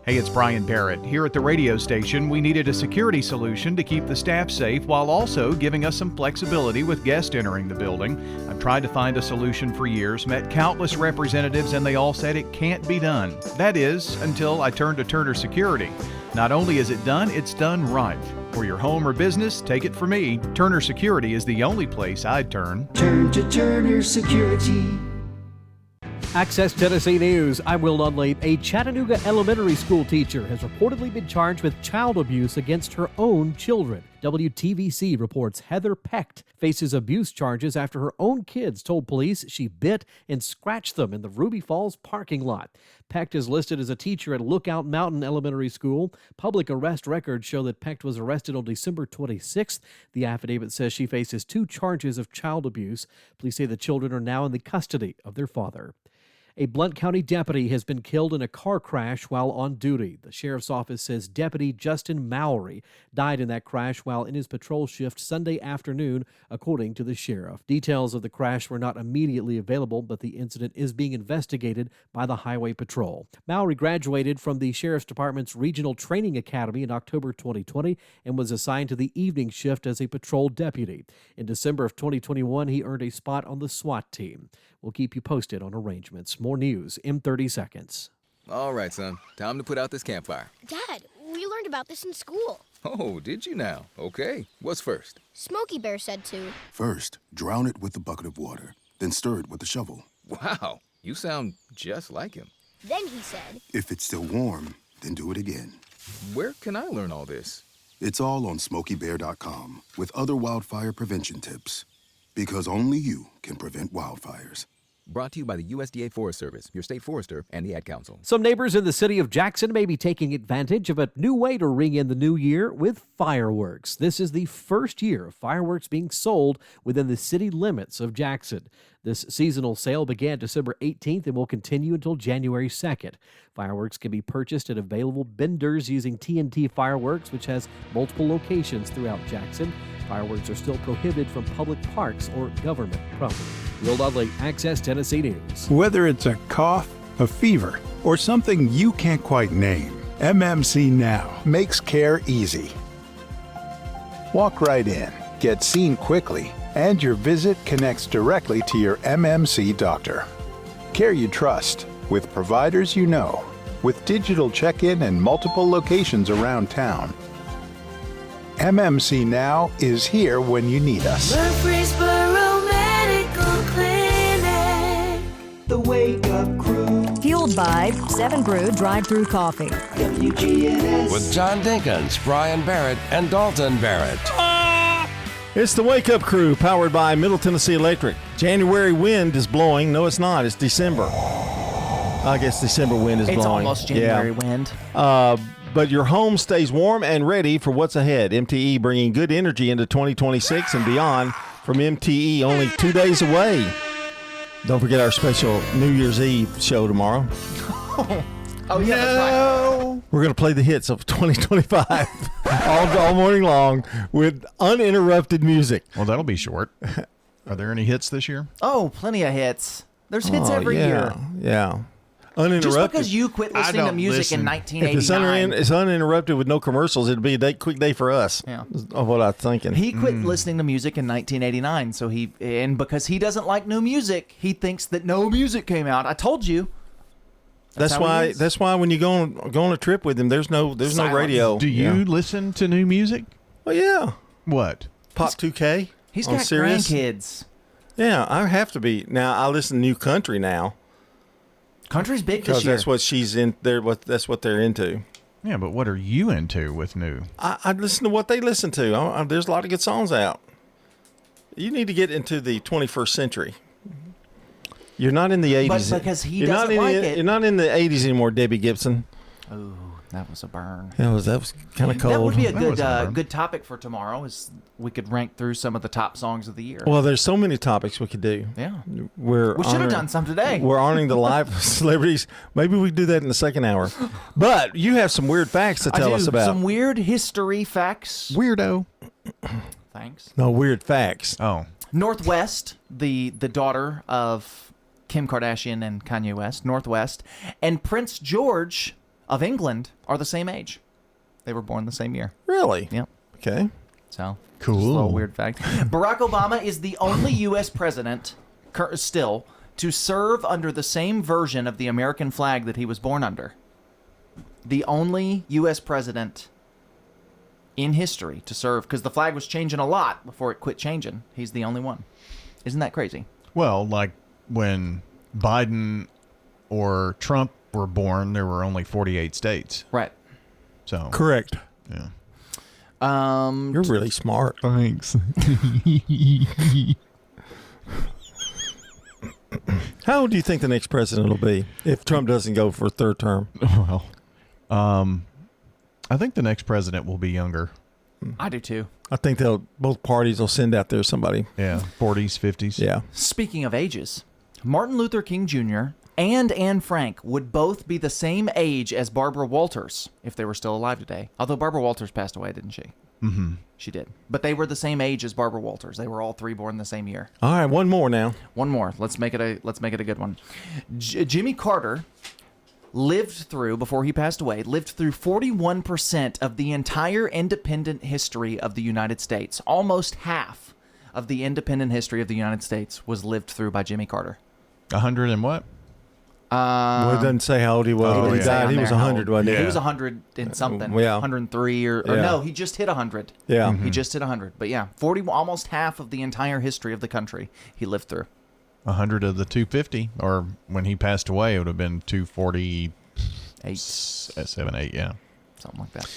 Hey, it's Brian Barrett. Here at the radio station, we needed a security solution to keep the staff safe while also giving us some flexibility with guests entering the building. I've tried to find a solution for years, met countless representatives, and they all said it can't be done. That is, until I turned to Turner Security. Not only is it done, it's done right. For your home or business, take it from me. Turner Security is the only place I'd turn. Turn to Turner Security. Access Tennessee News. I'm Will Nunley. A Chattanooga elementary school teacher has reportedly been charged with child abuse against her own children. WTVC reports Heather Pecht faces abuse charges after her own kids told police she bit and scratched them in the Ruby Falls parking lot. Pecht is listed as a teacher at Lookout Mountain Elementary School. Public arrest records show that Pecht was arrested on December 26th. The affidavit says she faces 2 charges of child abuse. Police say the children are now in the custody of their father. A Blount County deputy has been killed in a car crash while on duty. The sheriff's office says Deputy Justin Mowry died in that crash while in his patrol shift Sunday afternoon, according to the sheriff. Details of the crash were not immediately available, but the incident is being investigated by the Highway Patrol. Mowry graduated from the Sheriff's Department's Regional Training Academy in October 2020 and was assigned to the evening shift as a patrol deputy. In December of 2021, he earned a spot on the SWAT team. We'll keep you posted on arrangements. More news in 30 seconds. All right, son. Time to put out this campfire. Dad, we learned about this in school. Oh, did you now? Okay. What's first? Smokey Bear said to. First, drown it with a bucket of water, then stir it with a shovel. Wow, you sound just like him. Then he said. If it's still warm, then do it again. Where can I learn all this? It's all on SmokeyBear.com with other wildfire prevention tips. Because only you can prevent wildfires. Brought to you by the USDA Forest Service, your state forester, and the Ad Council. Some neighbors in the city of Jackson may be taking advantage of a new way to ring in the new year with fireworks. This is the first year of fireworks being sold within the city limits of Jackson. This seasonal sale began December 18th and will continue until January 2nd. Fireworks can be purchased at available vendors using TNT Fireworks, which has multiple locations throughout Jackson. Fireworks are still prohibited from public parks or government property. Will Dudley, Access Tennessee News. Whether it's a cough, a fever, or something you can't quite name, MMC Now makes care easy. Walk right in, get seen quickly, and your visit connects directly to your MMC doctor. Care you trust, with providers you know, with digital check-in and multiple locations around town. MMC Now is here when you need us. Murfreesboro Medical Clinic. The Wake Up Crew. Fueled by 7 Brew drive-through coffee. WGNS. With John Dinkins, Brian Barrett, and Dalton Barrett. It's the Wake Up Crew, powered by Middle Tennessee Electric. January wind is blowing. No, it's not. It's December. I guess December wind is blowing. It's almost January wind. But your home stays warm and ready for what's ahead. MTE bringing good energy into 2026 and beyond. From MTE, only 2 days away. Don't forget our special New Year's Eve show tomorrow. Oh, yeah, that's right. We're going to play the hits of 2025 all morning long with uninterrupted music. Well, that'll be short. Are there any hits this year? Oh, plenty of hits. There's hits every year. Yeah. Uninterrupted. Just because you quit listening to music in 1989. If it's uninterrupted with no commercials, it'd be a quick day for us. Yeah. Of what I'm thinking. He quit listening to music in 1989, so because he doesn't like new music, he thinks that no music came out. I told you. That's why when you go on a trip with him, there's no radio. Do you listen to new music? Well, yeah. What? Pop 2K. He's on got Sirius. grandkids. Yeah, I have to be. Now I listen to new country now. Country's big this year. That's what she's in. That's what they're into. Yeah, but what are you into with new? I listen to what they listen to. There's a lot of good songs out. You need to get into the 21st century. You're not in the 80s. But because he you're doesn't like it. You're not in the 80s anymore, Debbie Gibson. Ooh, that was a burn. That was kind of cold. That would be a good topic for tomorrow. Is we could rank through some of the top songs of the year. Well, there's so many topics we could do. Yeah. We should have done some today. We're honoring the live celebrities. Maybe we do that in the second hour. But you have some weird facts to tell us about. Some weird history facts. Weirdo. Thanks. No, weird facts. Oh. Northwest, the daughter of Kim Kardashian and Kanye West, Northwest, and Prince George of England are the same age. They were born the same year. Really? Yep. Okay. So, cool. Just a little weird fact. Barack Obama is the only U.S. president still to serve under the same version of the American flag that he was born under. The only U.S. president in history to serve, because the flag was changing a lot before it quit changing. He's the only one. Isn't that crazy? Well, like when Biden or Trump were born, there were only 48 states. Right. So correct. Yeah. You're really smart. Thanks. How old do you think the next president will be if Trump doesn't go for a third term? Well, I think the next president will be younger. I do too. I think both parties will send out there somebody. Yeah, 40s, 50s. Yeah. Speaking of ages, Martin Luther King Jr. and Anne Frank would both be the same age as Barbara Walters if they were still alive today. Although Barbara Walters passed away, didn't she? Mm-hmm. She did. But they were the same age as Barbara Walters. They were all three born the same year. All right, one more now. One more. Let's make it a good one. Jimmy Carter before he passed away, lived through 41% of the entire independent history of the United States. Almost half of the independent history of the United States was lived through by Jimmy Carter. 100 and what? Well, it doesn't say how old he was when he died. He was 100, wasn't he? He was 100 and something. Yeah. 103 or no, he just hit 100. Yeah. He just hit 100. But yeah, almost half of the entire history of the country he lived through. 100 of the 250, or when he passed away, it would have been 248. 7, 8, yeah. Something like that.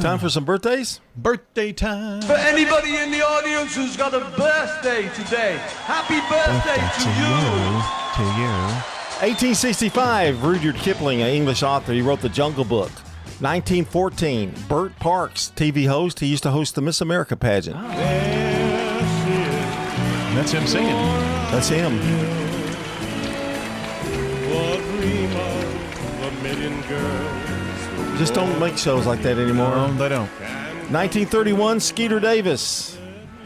Time for some birthdays? Birthday time. For anybody in the audience who's got a birthday today, happy birthday to you. To you. 1865, Rudyard Kipling, an English author, he wrote The Jungle Book. 1914, Bert Parks, TV host. He used to host the Miss America pageant. That's him singing. That's him. Just don't make shows like that anymore. No, they don't. 1931, Skeeter Davis,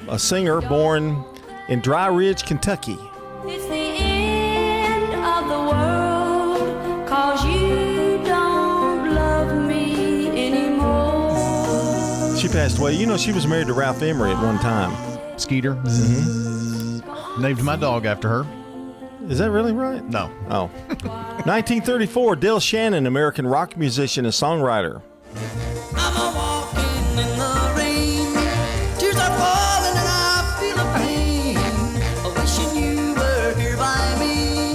a singer born in Dry Ridge, Kentucky. It's the end of the world, 'cause you don't love me anymore. She passed away. You know, she was married to Ralph Emery at one time. Skeeter. Mm-hmm. Named my dog after her. Is that really right? No. Oh. 1934, Del Shannon, American rock musician and songwriter. I'm a walking in the rain. Tears are falling and I feel the pain. Wishing you were here by me.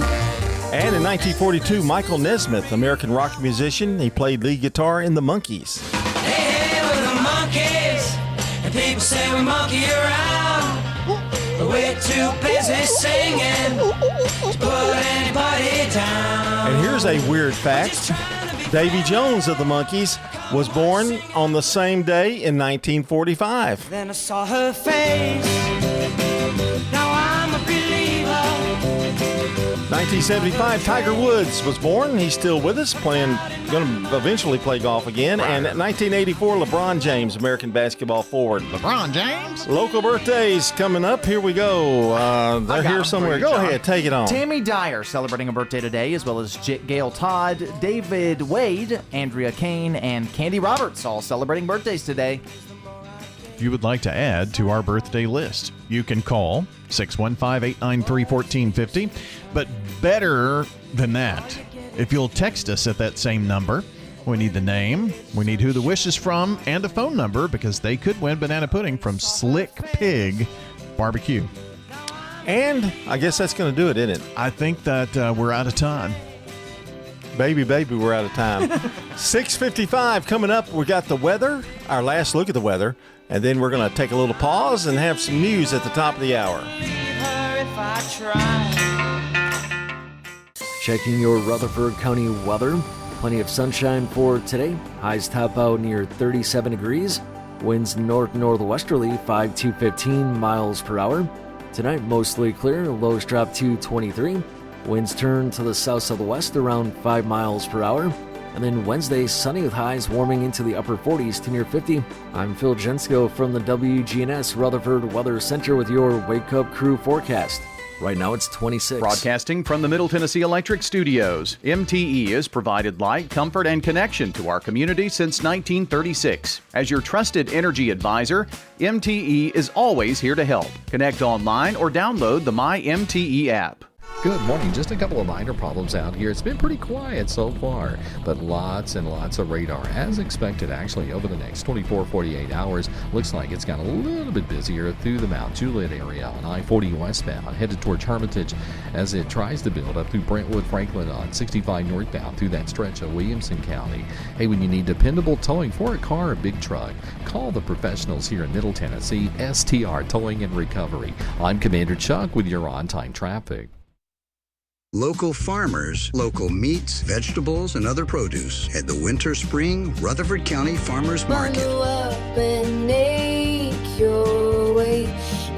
And in 1942, Michael Nesmith, American rock musician. He played lead guitar in the Monkees. Hey, we're the Monkees, and people say we monkey around. We're too busy singing to put anybody down. And here's a weird fact. Davy Jones of the Monkees was born on the same day in 1945. Then I saw her face. Now I'm a believer. 1975, Tiger Woods was born. He's still with us, going to eventually play golf again. And 1984, LeBron James, American basketball forward. LeBron James? Local birthdays coming up. Here we go. They're here somewhere. Go ahead, take it on. Tammy Dyer celebrating a birthday today, as well as Gail Todd, David Wade, Andrea Kane, and Candy Roberts, all celebrating birthdays today. If you would like to add to our birthday list, you can call 615-893-1450. But better than that, if you'll text us at that same number, we need the name, we need who the wish is from, and a phone number, because they could win banana pudding from Slick Pig Barbecue. And I guess that's going to do it, isn't it? I think that we're out of time. Baby, we're out of time. 6:55 coming up. We got the weather, our last look at the weather, and then we're going to take a little pause and have some news at the top of the hour. If I try. Checking your Rutherford County weather. Plenty of sunshine for today. Highs top out near 37 degrees. Winds north-northwesterly 5 to 15 miles per hour. Tonight, mostly clear. Lows drop to 23. Winds turn to the south-southwest around 5 miles per hour. And then Wednesday, sunny with highs warming into the upper 40s to near 50. I'm Phil Jensko from the WGNS Rutherford Weather Center with your Wake Up Crew forecast. Right now it's 26. Broadcasting from the Middle Tennessee Electric Studios, MTE has provided light, comfort, and connection to our community since 1936. As your trusted energy advisor, MTE is always here to help. Connect online or download the MyMTE app. Good morning. Just a couple of minor problems out here. It's been pretty quiet so far, but lots and lots of radar as expected actually over the next 24-48 hours. Looks like it's got a little bit busier through the Mount Juliet area on I-40 westbound, headed towards Hermitage as it tries to build up through Brentwood Franklin on 65 northbound through that stretch of Williamson County. Hey, when you need dependable towing for a car or big truck, call the professionals here in Middle Tennessee, STR Towing and Recovery. I'm Commander Chuck with your on-time traffic. Local farmers, local meats, vegetables, and other produce at the Winter Spring Rutherford County Farmers Market. Bundle up and make your way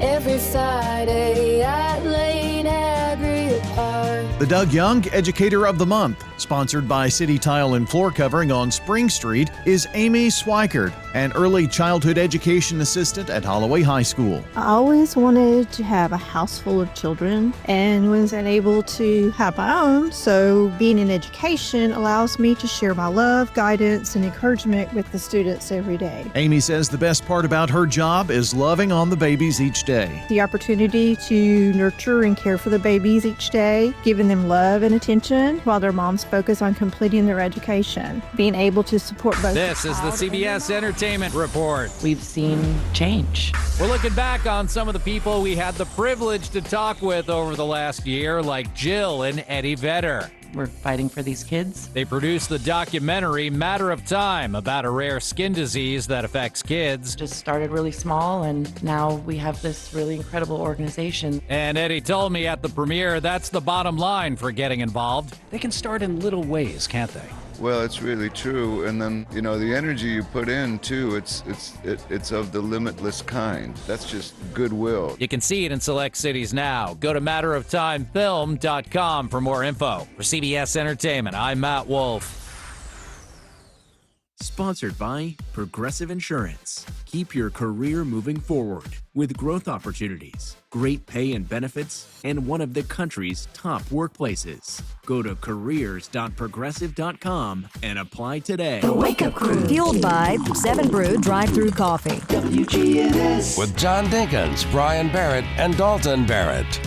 every Friday at Lane Agri Park. The Doug Young Educator of the Month, sponsored by City Tile and Floor Covering on Spring Street, is Amy Swikert, an early childhood education assistant at Holloway High School. I always wanted to have a house full of children and was unable to have my own, so being in education allows me to share my love, guidance, and encouragement with the students every day. Amy says the best part about her job is loving on the babies each day. The opportunity to nurture and care for the babies each day, giving them love and attention while their moms focus on completing their education. Being able to support both. This is the CBS Entertainment Report. We've seen change. We're looking back on some of the people we had the privilege to talk with over the last year, like Jill and Eddie Vedder. We're fighting for these kids. They produced the documentary Matter of Time about a rare skin disease that affects kids. Just started really small, and now we have this really incredible organization. And Eddie told me at the premiere that's the bottom line for getting involved. They can start in little ways, can't they? Well, it's really true, and then the energy you put in too. It's of the limitless kind. That's just goodwill. You can see it in select cities now. Go to matteroftimefilm.com for more info. For CBS Entertainment, I'm Matt Wolf. Sponsored by Progressive Insurance. Keep your career moving forward with growth opportunities, great pay and benefits, and one of the country's top workplaces. Go to careers.progressive.com and apply today. The Wake Up Crew. Fueled by 7 Brew Drive-Thru Coffee. WGNS. With John Dinkins, Brian Barrett, and Dalton Barrett.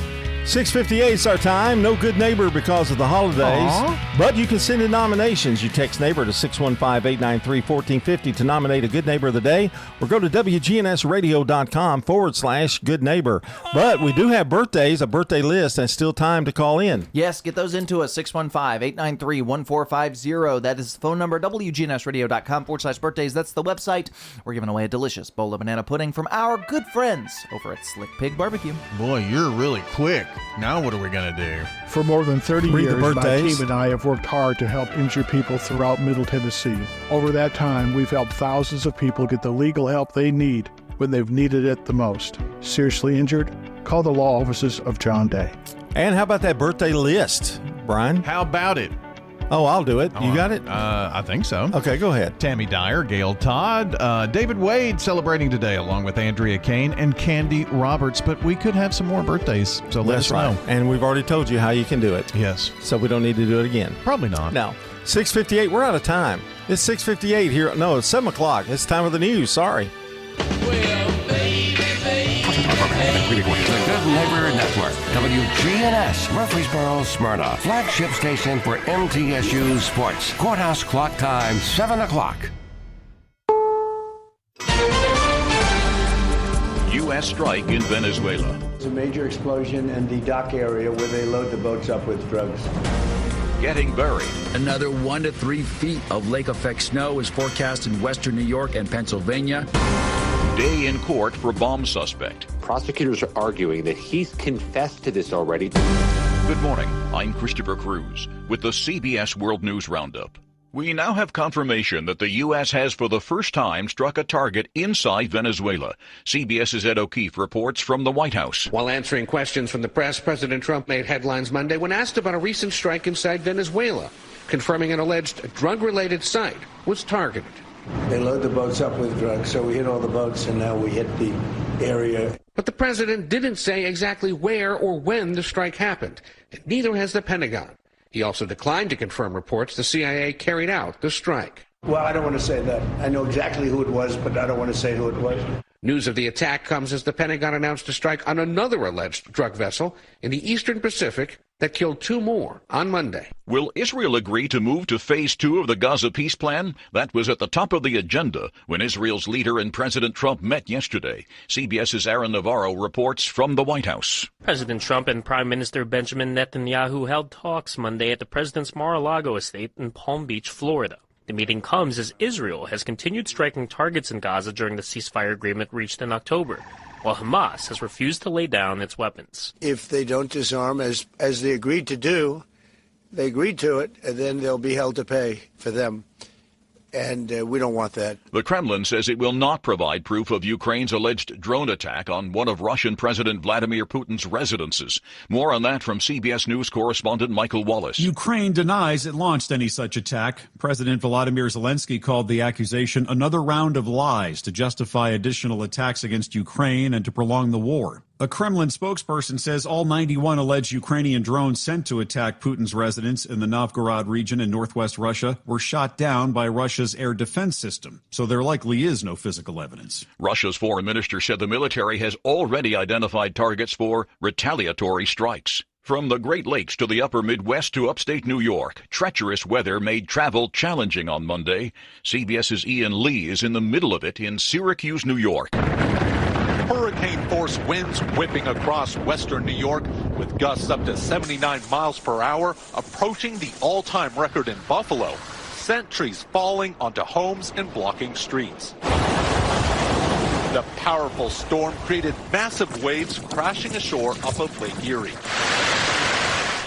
6:58 is our time. No good neighbor because of the holidays. But you can send in nominations. You text neighbor to 615-893-1450 to nominate a good neighbor of the day, or go to WGNSradio.com/good neighbor. But we do have birthdays, a birthday list, and still time to call in. Yes, get those into us. 615-893-1450. That is the phone number. WGNSradio.com/birthdays. That's the website. We're giving away a delicious bowl of banana pudding from our good friends over at Slick Pig Barbecue. Boy, you're really quick. Now what are we going to do? For more than 30 Read the years, my birthdays. team and I have worked hard to help injured people throughout Middle Tennessee. Over that time, we've helped thousands of people get the legal help they need when they've needed it the most. Seriously injured? Call the law offices of John Day. And how about that birthday list, Brian? How about it? Oh, I'll do it. You got it? I think so. Okay, go ahead. Tammy Dyer, Gail Todd, David Wade celebrating today, along with Andrea Kane and Candy Roberts. But we could have some more birthdays, so let us know. And we've already told you how you can do it. Yes. So we don't need to do it again. Probably not. No. 6:58. We're out of time. It's 6:58 here. No, it's 7 o'clock. It's time of the news. Sorry. The Good Neighbor Network. WGNS, Murfreesboro, Smyrna. Flagship station for MTSU Sports. Courthouse clock time, 7 o'clock. U.S. strike in Venezuela. It's a major explosion in the dock area where they load the boats up with drugs. Getting buried. Another 1 to 3 feet of lake effect snow is forecast in western New York and Pennsylvania. Day in court for bomb suspect. Prosecutors are arguing that he's confessed to this already. Good morning. I'm Christopher Cruz with the CBS World News Roundup. We now have confirmation that the U.S. has for the first time struck a target inside Venezuela. CBS's Ed O'Keefe reports from the White House. While answering questions from the press, President Trump made headlines Monday when asked about a recent strike inside Venezuela, confirming an alleged drug-related site was targeted. They load the boats up with drugs, so we hit all the boats, and now we hit the area. But the president didn't say exactly where or when the strike happened, and neither has the Pentagon. He also declined to confirm reports the CIA carried out the strike. Well, I don't want to say that. I know exactly who it was, but I don't want to say who it was. News of the attack comes as the Pentagon announced a strike on another alleged drug vessel in the Eastern Pacific that killed 2 more on Monday. Will Israel agree to move to Phase 2 of the Gaza peace plan? That was at the top of the agenda when Israel's leader and President Trump met yesterday. CBS's Aaron Navarro reports from the White House. President Trump and Prime Minister Benjamin Netanyahu held talks Monday at the president's Mar-a-Lago estate in Palm Beach, Florida. The meeting comes as Israel has continued striking targets in Gaza during the ceasefire agreement reached in October, while Hamas has refused to lay down its weapons. If they don't disarm, as they agreed to do, they agreed to it, and then they'll be held to pay for them. And we don't want that. The Kremlin says it will not provide proof of Ukraine's alleged drone attack on one of Russian President Vladimir Putin's residences. More on that from CBS News correspondent Michael Wallace. Ukraine denies it launched any such attack. President Volodymyr Zelensky called the accusation another round of lies to justify additional attacks against Ukraine and to prolong the war. A Kremlin spokesperson says all 91 alleged Ukrainian drones sent to attack Putin's residence in the Novgorod region in northwest Russia were shot down by Russia's air defense system, so there likely is no physical evidence. Russia's foreign minister said the military has already identified targets for retaliatory strikes. From the Great Lakes to the upper Midwest to upstate New York, treacherous weather made travel challenging on Monday. CBS's Ian Lee is in the middle of it in Syracuse, New York. Hurricane-force winds whipping across western New York with gusts up to 79 miles per hour, approaching the all-time record in Buffalo. Sentries falling onto homes and blocking streets. The powerful storm created massive waves crashing ashore off of Lake Erie.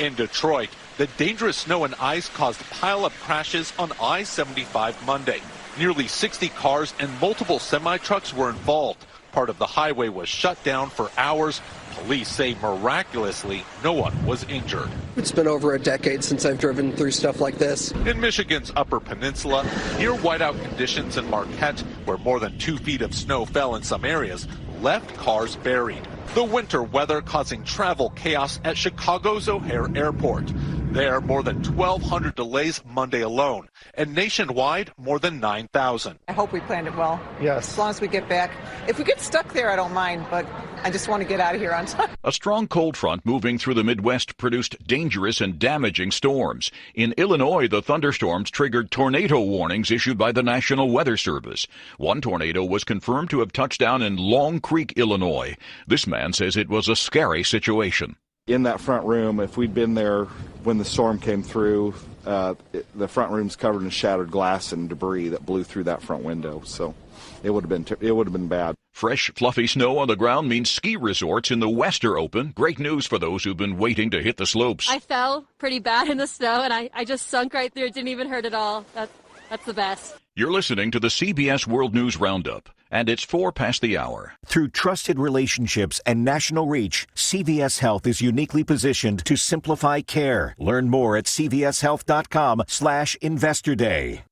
In Detroit, the dangerous snow and ice caused pile-up crashes on I-75 Monday. Nearly 60 cars and multiple semi-trucks were involved. Part of the highway was shut down for hours. Police say miraculously no one was injured. It's been over a decade since I've driven through stuff like this. In Michigan's Upper Peninsula, near whiteout conditions in Marquette, where more than 2 feet of snow fell in some areas, left cars buried. The winter weather causing travel chaos at Chicago's O'Hare Airport. There, more than 1,200 delays Monday alone, and nationwide, more than 9,000. I hope we planned it well. Yes. As long as we get back. If we get stuck there, I don't mind, but I just want to get out of here on time. A strong cold front moving through the Midwest produced dangerous and damaging storms. In Illinois, the thunderstorms triggered tornado warnings issued by the National Weather Service. One tornado was confirmed to have touched down in Long Creek, Illinois. This man says it was a scary situation. In that front room, if we'd been there when the storm came through, the front room's covered in shattered glass and debris that blew through that front window. So it would have been bad. Fresh, fluffy snow on the ground means ski resorts in the West are open. Great news for those who've been waiting to hit the slopes. I fell pretty bad in the snow, and I just sunk right through. It didn't even hurt at all. That's the best. You're listening to the CBS World News Roundup, and it's 4 past the hour. Through trusted relationships and national reach, CVS Health is uniquely positioned to simplify care. Learn more at cvshealth.com/Investor Day.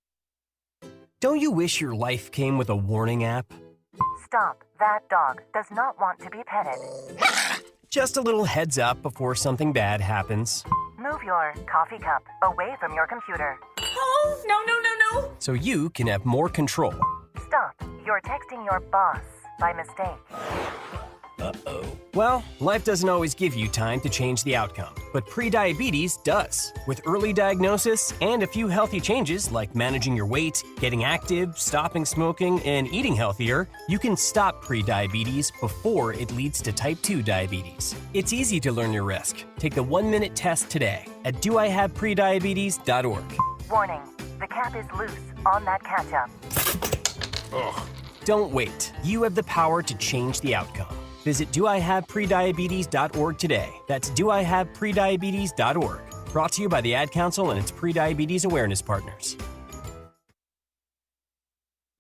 Don't you wish your life came with a warning app? Stop. That dog does not want to be petted. Just a little heads up before something bad happens. Move your coffee cup away from your computer. Oh, no. So you can have more control. Stop. You're texting your boss by mistake. Uh-oh. Well, life doesn't always give you time to change the outcome, but prediabetes does. With early diagnosis and a few healthy changes like managing your weight, getting active, stopping smoking, and eating healthier, you can stop prediabetes before it leads to type 2 diabetes. It's easy to learn your risk. Take the 1-minute test today at doihaveprediabetes.org. Warning, the cap is loose on that catch-up. Ugh. Don't wait. You have the power to change the outcome. Visit doihaveprediabetes.org today. That's doihaveprediabetes.org. Brought to you by the Ad Council and its Prediabetes Awareness Partners.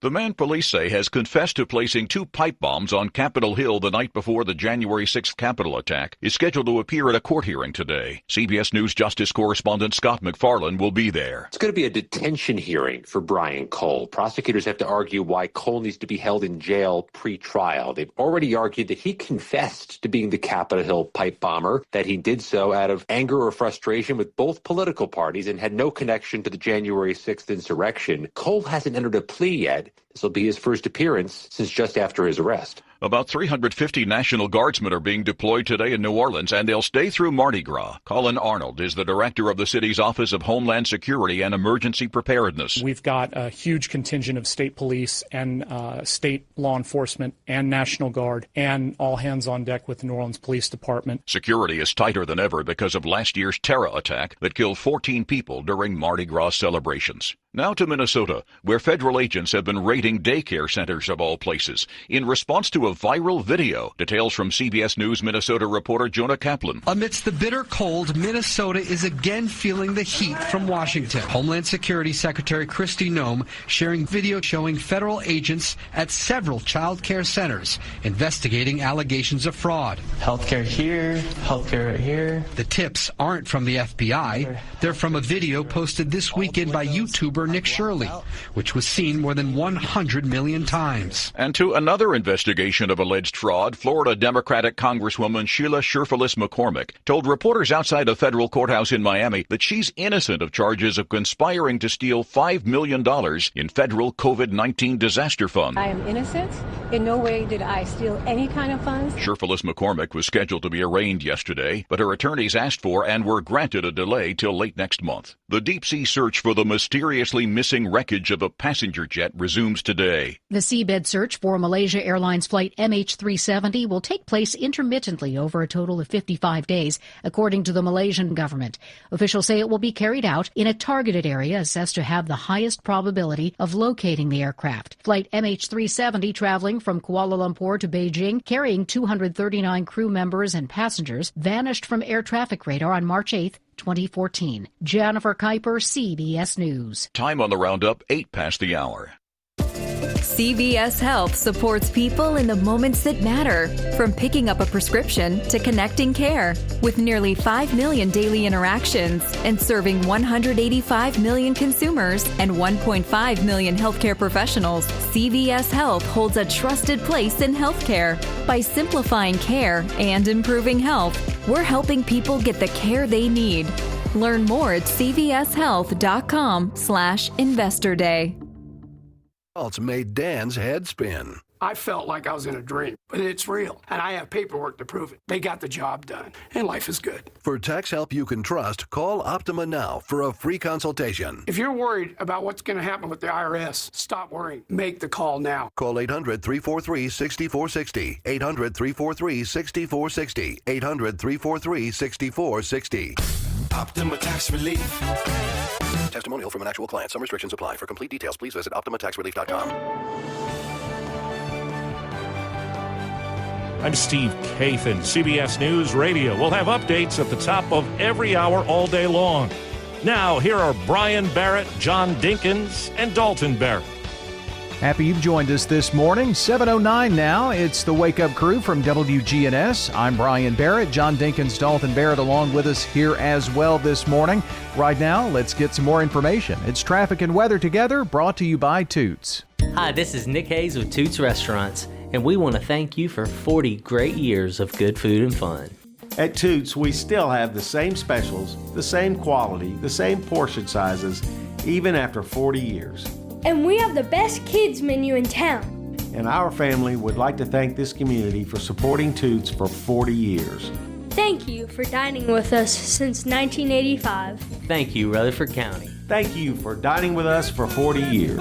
The man police say has confessed to placing 2 pipe bombs on Capitol Hill the night before the January 6th Capitol attack is scheduled to appear at a court hearing today. CBS News Justice correspondent Scott McFarland will be there. It's going to be a detention hearing for Brian Cole. Prosecutors have to argue why Cole needs to be held in jail pre-trial. They've already argued that he confessed to being the Capitol Hill pipe bomber, that he did so out of anger or frustration with both political parties and had no connection to the January 6th insurrection. Cole hasn't entered a plea yet. This will be his first appearance since just after his arrest. About 350 National Guardsmen are being deployed today in New Orleans, and they'll stay through Mardi Gras. Colin Arnold is the director of the city's Office of Homeland Security and Emergency Preparedness. We've got a huge contingent of state police and state law enforcement and National Guard and all hands on deck with the New Orleans Police Department. Security is tighter than ever because of last year's terror attack that killed 14 people during Mardi Gras celebrations. Now to Minnesota, where federal agents have been raiding daycare centers of all places in response to a viral video. Details from CBS News Minnesota reporter Jonah Kaplan. Amidst the bitter cold, Minnesota is again feeling the heat from Washington. Homeland Security Secretary Kristi Noem sharing video showing federal agents at several child care centers investigating allegations of fraud. Healthcare here, healthcare right here. The tips aren't from the FBI. They're from a video posted this weekend by YouTuber Nick Shirley, which was seen more than 100 million times. And to another investigation of alleged fraud, Florida Democratic Congresswoman Sheila Sherfilis McCormick told reporters outside a federal courthouse in Miami that she's innocent of charges of conspiring to steal $5 million in federal COVID-19 disaster funds. I am innocent. In no way did I steal any kind of funds. Sherfilis McCormick was scheduled to be arraigned yesterday, but her attorneys asked for and were granted a delay till late next month. The deep-sea search for the mysteriously missing wreckage of a passenger jet resumes today. The seabed search for Malaysia Airlines flight MH370 will take place intermittently over a total of 55 days, according to the Malaysian government. Officials say it will be carried out in a targeted area assessed to have the highest probability of locating the aircraft. Flight MH370 traveling from Kuala Lumpur to Beijing, carrying 239 crew members and passengers, vanished from air traffic radar on March 8th, 2014. Jennifer Kuiper, CBS News. Time on the roundup, 8 past the hour. CVS Health supports people in the moments that matter, from picking up a prescription to connecting care. With nearly 5 million daily interactions and serving 185 million consumers and 1.5 million healthcare professionals, CVS Health holds a trusted place in healthcare. By simplifying care and improving health, we're helping people get the care they need. Learn more at cvshealth.com/Investor Day. Made Dan's head spin. I felt like I was in a dream, but it's real, and I have paperwork to prove it. They got the job done, and life is good. For tax help you can trust, call Optima now for a free consultation. If you're worried about what's going to happen with the IRS, stop worrying. Make the call now. Call 800-343-6460. 800-343-6460. 800-343-6460. Optima Tax Relief. Testimonial from an actual client. Some restrictions apply. For complete details, please visit OptimaTaxRelief.com. I'm Steve Kathan, CBS News Radio. We'll have updates at the top of every hour all day long. Now, here are Brian Barrett, John Dinkins, and Dalton Barrett. Happy you've joined us this morning. 7:09 now. It's the Wake Up Crew from WGNS. I'm Brian Barrett. John Dinkins, Dalton Barrett along with us here as well this morning. Right now, let's get some more information. It's traffic and weather together, brought to you by Toots. Hi, this is Nick Hayes with Toots Restaurants, and we want to thank you for 40 great years of good food and fun. At Toots, we still have the same specials, the same quality, the same portion sizes, even after 40 years. And we have the best kids menu in town. And our family would like to thank this community for supporting Toots for 40 years. Thank you for dining with us since 1985. Thank you, Rutherford County. Thank you for dining with us for 40 years.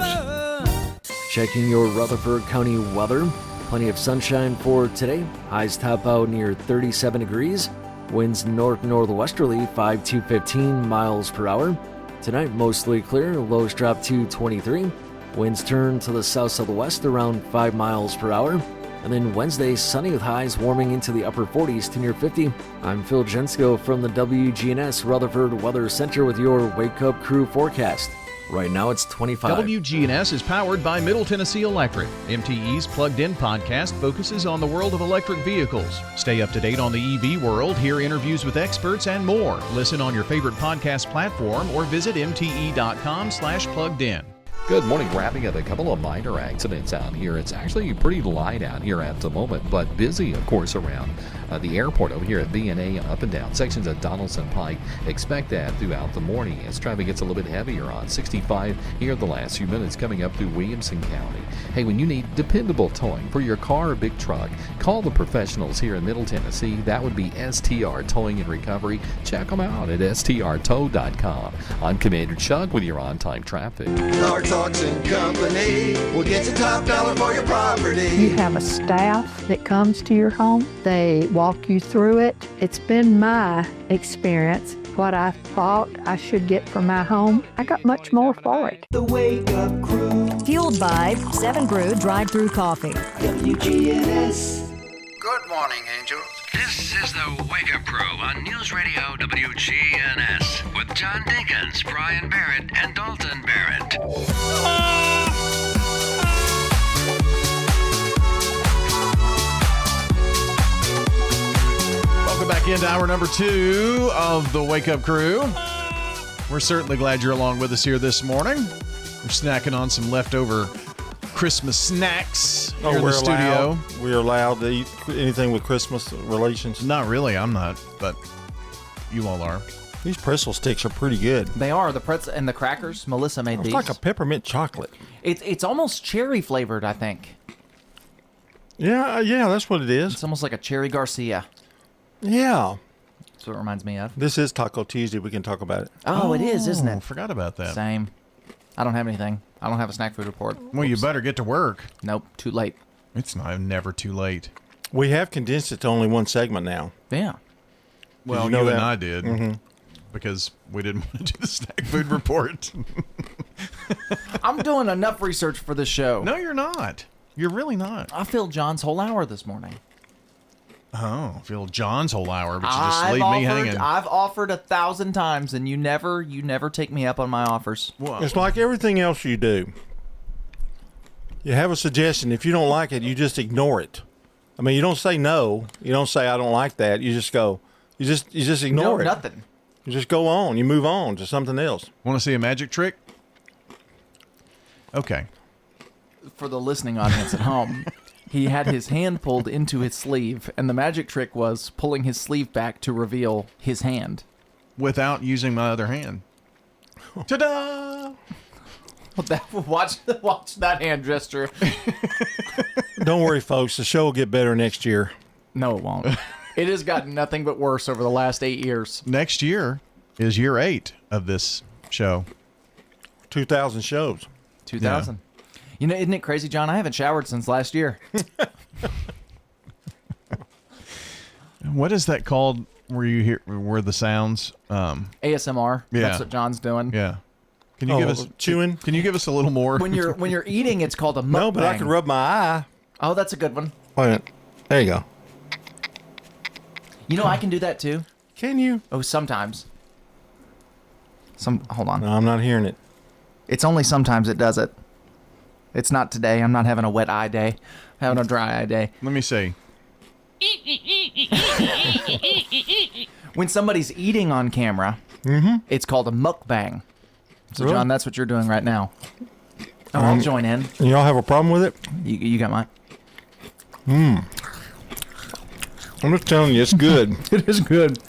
Checking your Rutherford County weather. Plenty of sunshine for today. Highs top out near 37 degrees. Winds north-northwesterly 5 to 15 miles per hour. Tonight, mostly clear. Lows drop to 23. Winds turn to the south-southwest around 5 miles per hour. And then Wednesday, sunny with highs warming into the upper 40s to near 50. I'm Phil Jensko from the WGNS Rutherford Weather Center with your Wake Up Crew forecast. Right now it's 25. WGNS is powered by Middle Tennessee Electric. MTE's Plugged In podcast focuses on the world of electric vehicles. Stay up to date on the EV world, hear interviews with experts, and more. Listen on your favorite podcast platform or visit mte.com/pluggedin. Good morning. Wrapping up a couple of minor accidents out here. It's actually pretty light out here at the moment, but busy, of course, around the airport over here at B&A and up and down sections of Donaldson Pike. Expect that throughout the morning as traffic gets a little bit heavier on 65 here the last few minutes coming up through Williamson County. Hey, when you need dependable towing for your car or big truck, call the professionals here in Middle Tennessee. That would be STR Towing and Recovery. Check them out at strtow.com. I'm Commander Chuck with your on-time traffic. Car Talks and Company will get you top dollar for your property. You have a staff that comes to your home. They walk you through it. It's been my experience. What I thought I should get for my home, I got much more for it. The Wake Up Crew. Fueled by 7 Brew Drive-Thru Coffee. WGNS. Good morning, angels. This is the Wake Up Crew on News Radio WGNS with John Dinkins, Brian Barrett, and Dalton Barrett. Welcome back into hour number 2 of the Wake Up Crew. We're certainly glad you're along with us here this morning. We're snacking on some leftover Christmas snacks here in the studio. We're allowed to eat anything with Christmas relations? Not really, I'm not, but you all are. These pretzel sticks are pretty good. They are. The pretzel and the crackers. Melissa made these. It's like a peppermint chocolate. It's almost cherry flavored, I think. Yeah, that's what it is. It's almost like a cherry Garcia. Yeah. That's what it reminds me of. This is Taco Tuesday. We can talk about it. Oh, it is, isn't it? I forgot about that. Same. I don't have anything. I don't have a snack food report. Well, you better get to work. Nope, too late. It's never too late. We have condensed it to only one segment now. Yeah. Well, you and I did. Because we didn't want to do the snack food report. I'm doing enough research for this show. No, you're not. You're really not. I filled John's whole hour this morning. Oh, filled John's whole hour, but you just leave me hanging. I've offered 1,000 times, and you never take me up on my offers. Well, it's like everything else you do. You have a suggestion. If you don't like it, you just ignore it. I mean, you don't say no. You don't say I don't like that. You just go. You just ignore it. Nothing. You just go on. You move on to something else. Want to see a magic trick? Okay. For the listening audience at home, he had his hand pulled into his sleeve, and the magic trick was pulling his sleeve back to reveal his hand. Without using my other hand. Ta-da! Watch that hand gesture. Don't worry, folks. The show will get better next year. No, it won't. It has gotten nothing but worse over the last 8 years. Next year is year 8 of this show. 2,000 shows. 2,000. Yeah. You know, isn't it crazy, John? I haven't showered since last year. What is that called where you hear where the sounds? ASMR. Yeah. That's what John's doing. Yeah. Can you give us chewing? Can you give us a little more? When you're eating, it's called a mukbang. No, but I can rub my eye. Oh, that's a good one. Wait a minute. There you go. You know, I can do that too. Can you? Oh, sometimes. Hold on. No, I'm not hearing it. It's only sometimes it does it. It's not today. I'm not having a wet eye day. I'm having a dry eye day. Let me see. When somebody's eating on camera, it's called a mukbang. So, really? John, that's what you're doing right now. Oh, I'll join in. Y'all have a problem with it? You got mine. I'm just telling you, it's good. It is good.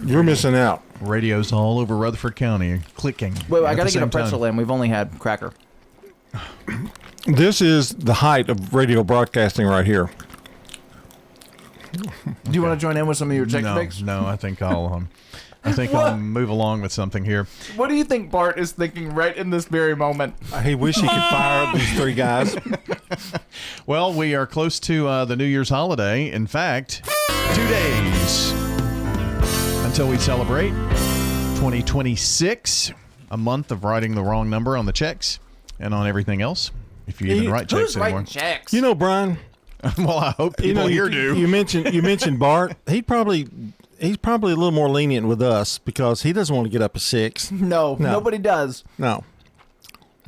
You're missing out. Radios all over Rutherford County clicking. Wait, I got to get a pretzel in. We've only had cracker. This is the height of radio broadcasting right here. Do you want to join in with some of your chicken picks? No, I think I'll move along with something here. What do you think Bart is thinking right in this very moment? He wish he could fire these 3 guys. Well, we are close to the New Year's holiday. In fact, 2 days until we celebrate 2026, a month of writing the wrong number on the checks and on everything else. if you even write checks Who's writing anymore. checks? You know, Brian. Well, I hope people you, here do. You mentioned Bart. He's probably a little more lenient with us because he doesn't want to get up at 6. No, nobody does. No.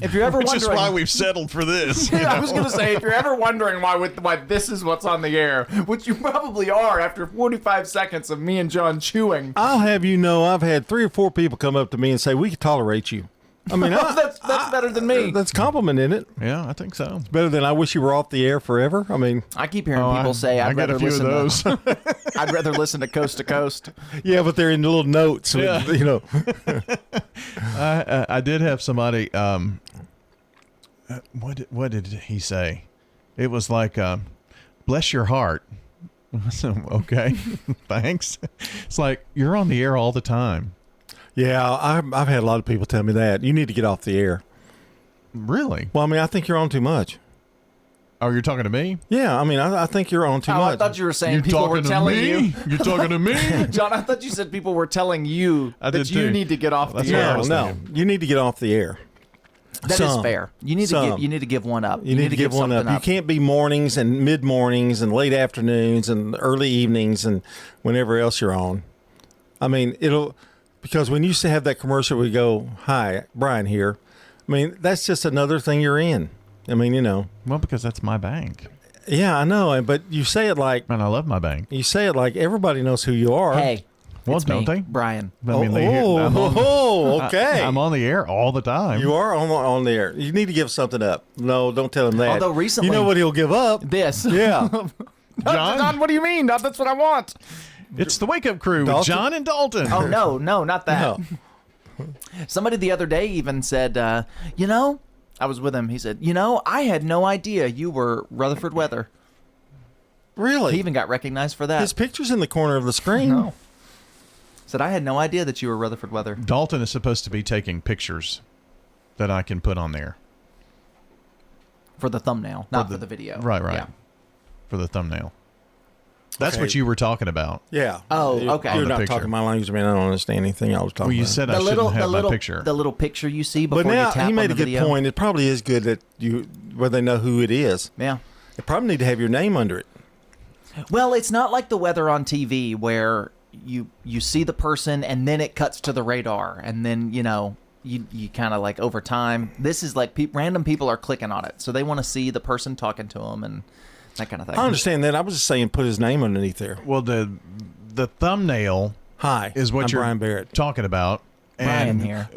If you're ever Which wondering, is why we've settled for this. you I know? was going to say, if you're ever wondering why this is what's on the air, which you probably are after 45 seconds of me and John chewing. I'll have you know, I've had 3 or 4 people come up to me and say, we can tolerate you. I mean, that's better than me. That's a compliment, isn't it? Yeah, I think so. It's better than I wish you were off the air forever. I mean, I keep hearing people say, I I'd got rather a few listen of those. to I'd rather listen to Coast to Coast. Yeah, but they're in little notes. Yeah. You know. I did have somebody. What did he say? It was like, "Bless your heart." Okay, thanks. It's like you're on the air all the time. Yeah, I've had a lot of people tell me that. You need to get off the air. Really? Well, I mean, I think you're on too much. Oh, you're talking to me? Yeah, I mean, I think you're on too much. I thought you were saying You're people were talking to telling me? you. You're talking to me? John, I thought you said people were telling you I that did you too. need to get off That's the what I air. was No, you need to get off the air. That is fair. You need to give one up. You need to give one up. something You can't be mornings and mid mornings and late afternoons and early evenings and whenever else you're on. I mean, because when you used to have that commercial, we go, "Hi, Brian here." I mean, that's just another thing you're in. I mean, you know. Well, because that's my bank. Yeah, I know, but you say it like, and I love my bank. You say it like everybody knows who you are. Hey, well, it's don't me, they? Brian. I mean, Okay. I'm on the air all the time. You are on the air. You need to give something up. No, don't tell him that. Although recently, you know what he'll give up? This. Yeah. John, what do you mean? That's what I want. It's the Wake Up Crew with Dalton? John and Dalton. Oh no, not that. No. Somebody the other day even said, I was with him. He said, I had no idea you were Rutherford Weather. Really? He even got recognized for that. His picture's in the corner of the screen. No. Said, I had no idea that you were Rutherford Weather. Dalton is supposed to be taking pictures that I can put on there. For the thumbnail, not for the video. Right. Yeah. For the thumbnail. That's Okay. what you were talking about. Yeah. Oh, okay. You're On the not picture. talking my language, man. I don't understand anything I was talking Well, you about. said I shouldn't have my picture. The little picture you see before But now you tap he made on a the good video. point. It probably is good that where they know who it is. Yeah. They probably need to have your name under it. Well, it's not like the weather on TV where you see the person and then it cuts to the radar and then you kind of like over time. This is like random people are clicking on it, so they want to see the person talking to them and that kind of thing. I understand that. I was just saying, put his name underneath there. Well, the thumbnail is what I'm you're Brian Barrett. talking about. Brian And here.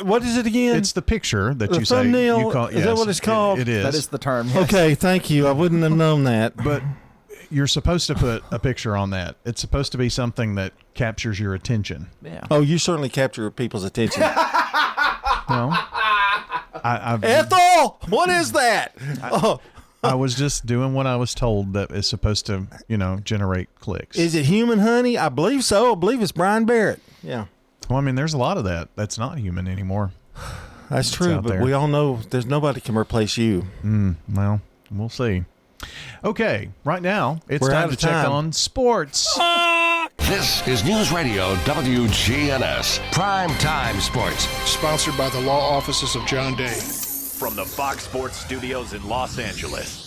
What is it again? It's the picture that The you say. thumbnail? You call, Is that what it's called? It is. That is the term. Yes. Okay, thank you. I wouldn't have known that. But you're supposed to put a picture on that. It's supposed to be something that captures your attention. Yeah. Oh, you certainly capture people's attention. No. Ethel, what is that? I was just doing what I was told that is supposed to, generate clicks. Is it human honey? I believe so. I believe it's Brian Barrett. Yeah. Well, I mean, there's a lot of that. That's not human anymore. That's It's true, out but there. we all know there's nobody can replace you. Well, we'll see. Okay, right now it's We're time out to of check time. on sports. This is News Radio WGNS Prime Time Sports. Sponsored by the law offices of John Day. From the Fox Sports Studios in Los Angeles,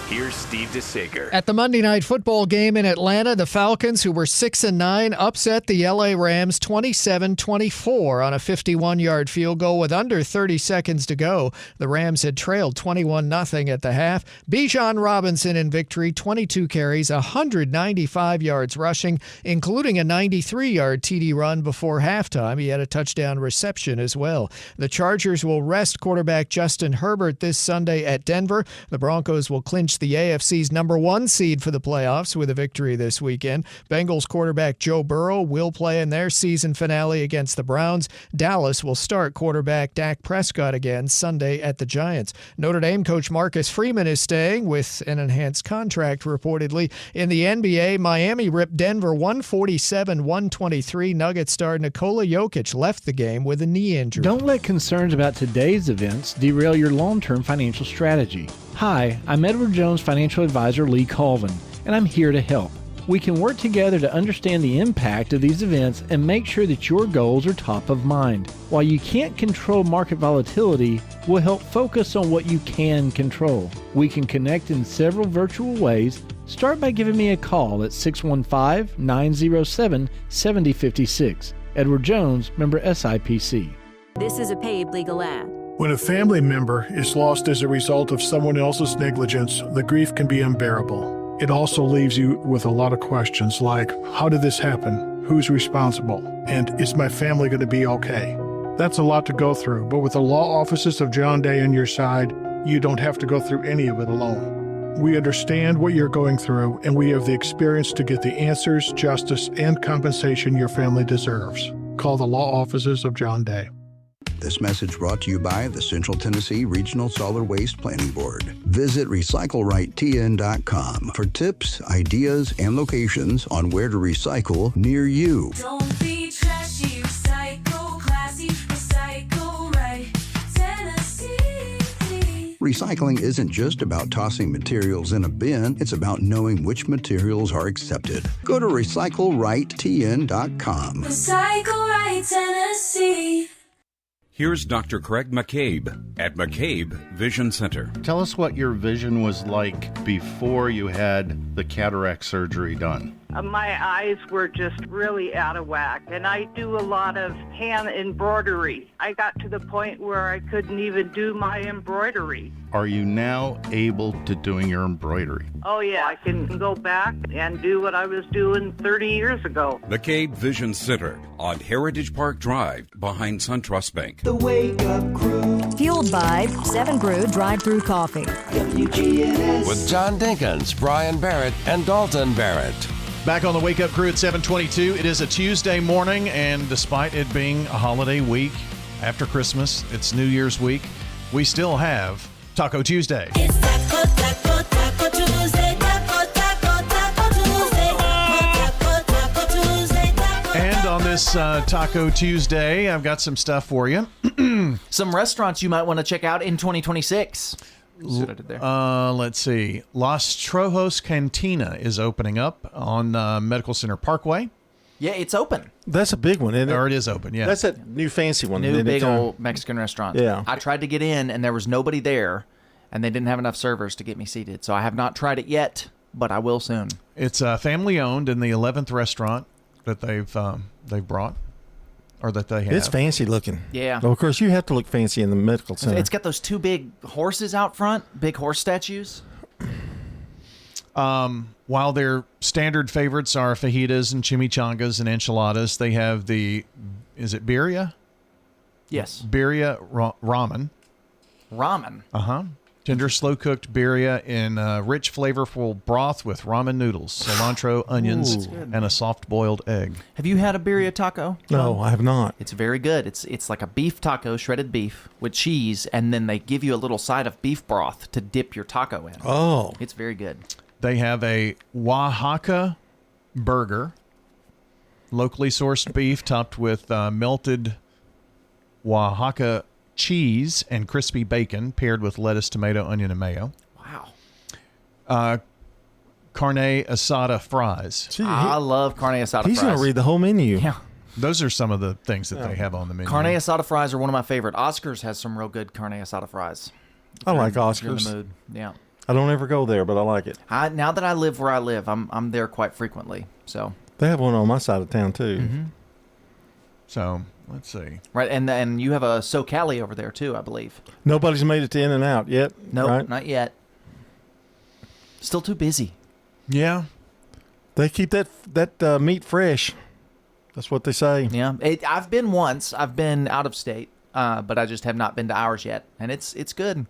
here's Steve DeSager. At the Monday Night Football game in Atlanta, the Falcons, who were 6-9, upset the LA Rams 27-24 on a 51-yard field goal with under 30 seconds to go. The Rams had trailed 21-0 at the half. Bijan Robinson in victory, 22 carries, 195 yards rushing, including a 93-yard TD run before halftime. He had a touchdown reception as well. The Chargers will rest quarterback Justin Herbert this Sunday at Denver. The Broncos will clinch the AFC's number 1 seed for the playoffs with a victory this weekend. Bengals quarterback Joe Burrow will play in their season finale against the Browns. Dallas will start quarterback Dak Prescott again Sunday at the Giants. Notre Dame coach Marcus Freeman is staying with an enhanced contract reportedly. In the NBA, Miami ripped Denver 147-123. Nuggets star Nikola Jokic left the game with a knee injury. Don't let concerns about today's events derail your long-term financial strategy. Hi, I'm Edward Jones financial advisor Lee Colvin, and I'm here to help. We can work together to understand the impact of these events and make sure that your goals are top of mind. While you can't control market volatility, we'll help focus on what you can control. We can connect in several virtual ways. Start by giving me a call at 615-907-7056. Edward Jones, member SIPC. This is a paid legal ad. When a family member is lost as a result of someone else's negligence, the grief can be unbearable. It also leaves you with a lot of questions like, how did this happen? Who's responsible? And is my family going to be okay? That's a lot to go through, but with the law offices of John Day on your side, you don't have to go through any of it alone. We understand what you're going through, and we have the experience to get the answers, justice, and compensation your family deserves. Call the law offices of John Day. This message brought to you by the Central Tennessee Regional Solid Waste Planning Board. Visit RecycleRightTN.com for tips, ideas, and locations on where to recycle near you. Don't be trashy, recycle classy, recycle right, Tennessee. Recycling isn't just about tossing materials in a bin, it's about knowing which materials are accepted. Go to RecycleRightTN.com. Recycle right, Tennessee. Here's Dr. Craig McCabe at McCabe Vision Center. Tell us what your vision was like before you had the cataract surgery done. My eyes were just really out of whack, and I do a lot of hand embroidery. I got to the point where I couldn't even do my embroidery. Are you now able to doing your embroidery? Oh yeah, I can go back and do what I was doing 30 years ago. McCabe Vision Center on Heritage Park Drive behind SunTrust Bank. The Wake Up Crew. Fueled by 7 Brew Drive-Thru Coffee. WGNS. With John Dinkins, Brian Barrett, and Dalton Barrett. Back on the Wake Up Crew at 7:22. It is a Tuesday morning, and despite it being a holiday week after Christmas, it's New Year's week, we still have Taco Tuesday. It's Taco Tuesday, Taco Tuesday. And on this Taco Tuesday, I've got some stuff for you. Some restaurants you might want to check out in 2026. See what I did there? Let's see. Los Trojos Cantina is opening up on Medical Center Parkway. Yeah, it's open. That's a big one, isn't it? Or it is open, yeah. That's that new fancy one. New big old Mexican restaurant. Yeah. I tried to get in, and there was nobody there, and they didn't have enough servers to get me seated. So I have not tried it yet, but I will soon. It's family owned and the 11th restaurant that they've brought. Or that they have. It's fancy looking. Yeah. Well, of course, you have to look fancy in the medical center. It's got those 2 big horses out front, big horse statues. While their standard favorites are fajitas and chimichangas and enchiladas, they have is it birria? Yes. Birria ramen. Ramen? Uh-huh. Tender, slow-cooked birria in rich, flavorful broth with ramen noodles, cilantro, onions, and a soft-boiled egg. Have you had a birria taco? No, I have not. It's very good. It's like a beef taco, shredded beef, with cheese, and then they give you a little side of beef broth to dip your taco in. Oh. It's very good. They have a Oaxaca burger, locally sourced beef topped with melted Oaxaca cheese and crispy bacon paired with lettuce, tomato, onion, and mayo. Wow. Carne asada fries. I love carne asada fries. He's going to read the whole menu. Yeah. Those are some of the things that they have on the menu. Carne asada fries are one of my favorite. Oscar's has some real good carne asada fries. I like If you're Oscar's. in the mood. Yeah. I don't ever go there, but I like it. Now that I live where I live, I'm there quite frequently. So they have one on my side of town too. Mm-hmm. So let's see. Right, and you have a SoCali over there too, I believe. Nobody's made it to In-N-Out yet. Nope, right? not yet. Still too busy. Yeah. They keep that meat fresh. That's what they say. Yeah, I've been once. I've been out of state, but I just have not been to ours yet, and it's good.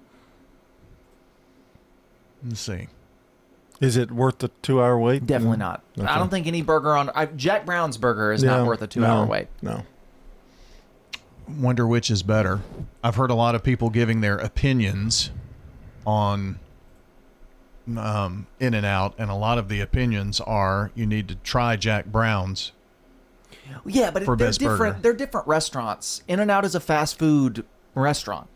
Let's see. Is it worth the 2-hour wait? Definitely not. Okay. I don't think any burger Jack Brown's burger is not worth a 2-hour wait. No. Wonder which is better. I've heard a lot of people giving their opinions on In-N-Out, and a lot of the opinions are you need to try Jack Brown's. Yeah, but they're different. Burger. They're different restaurants. In-N-Out is a fast food restaurant.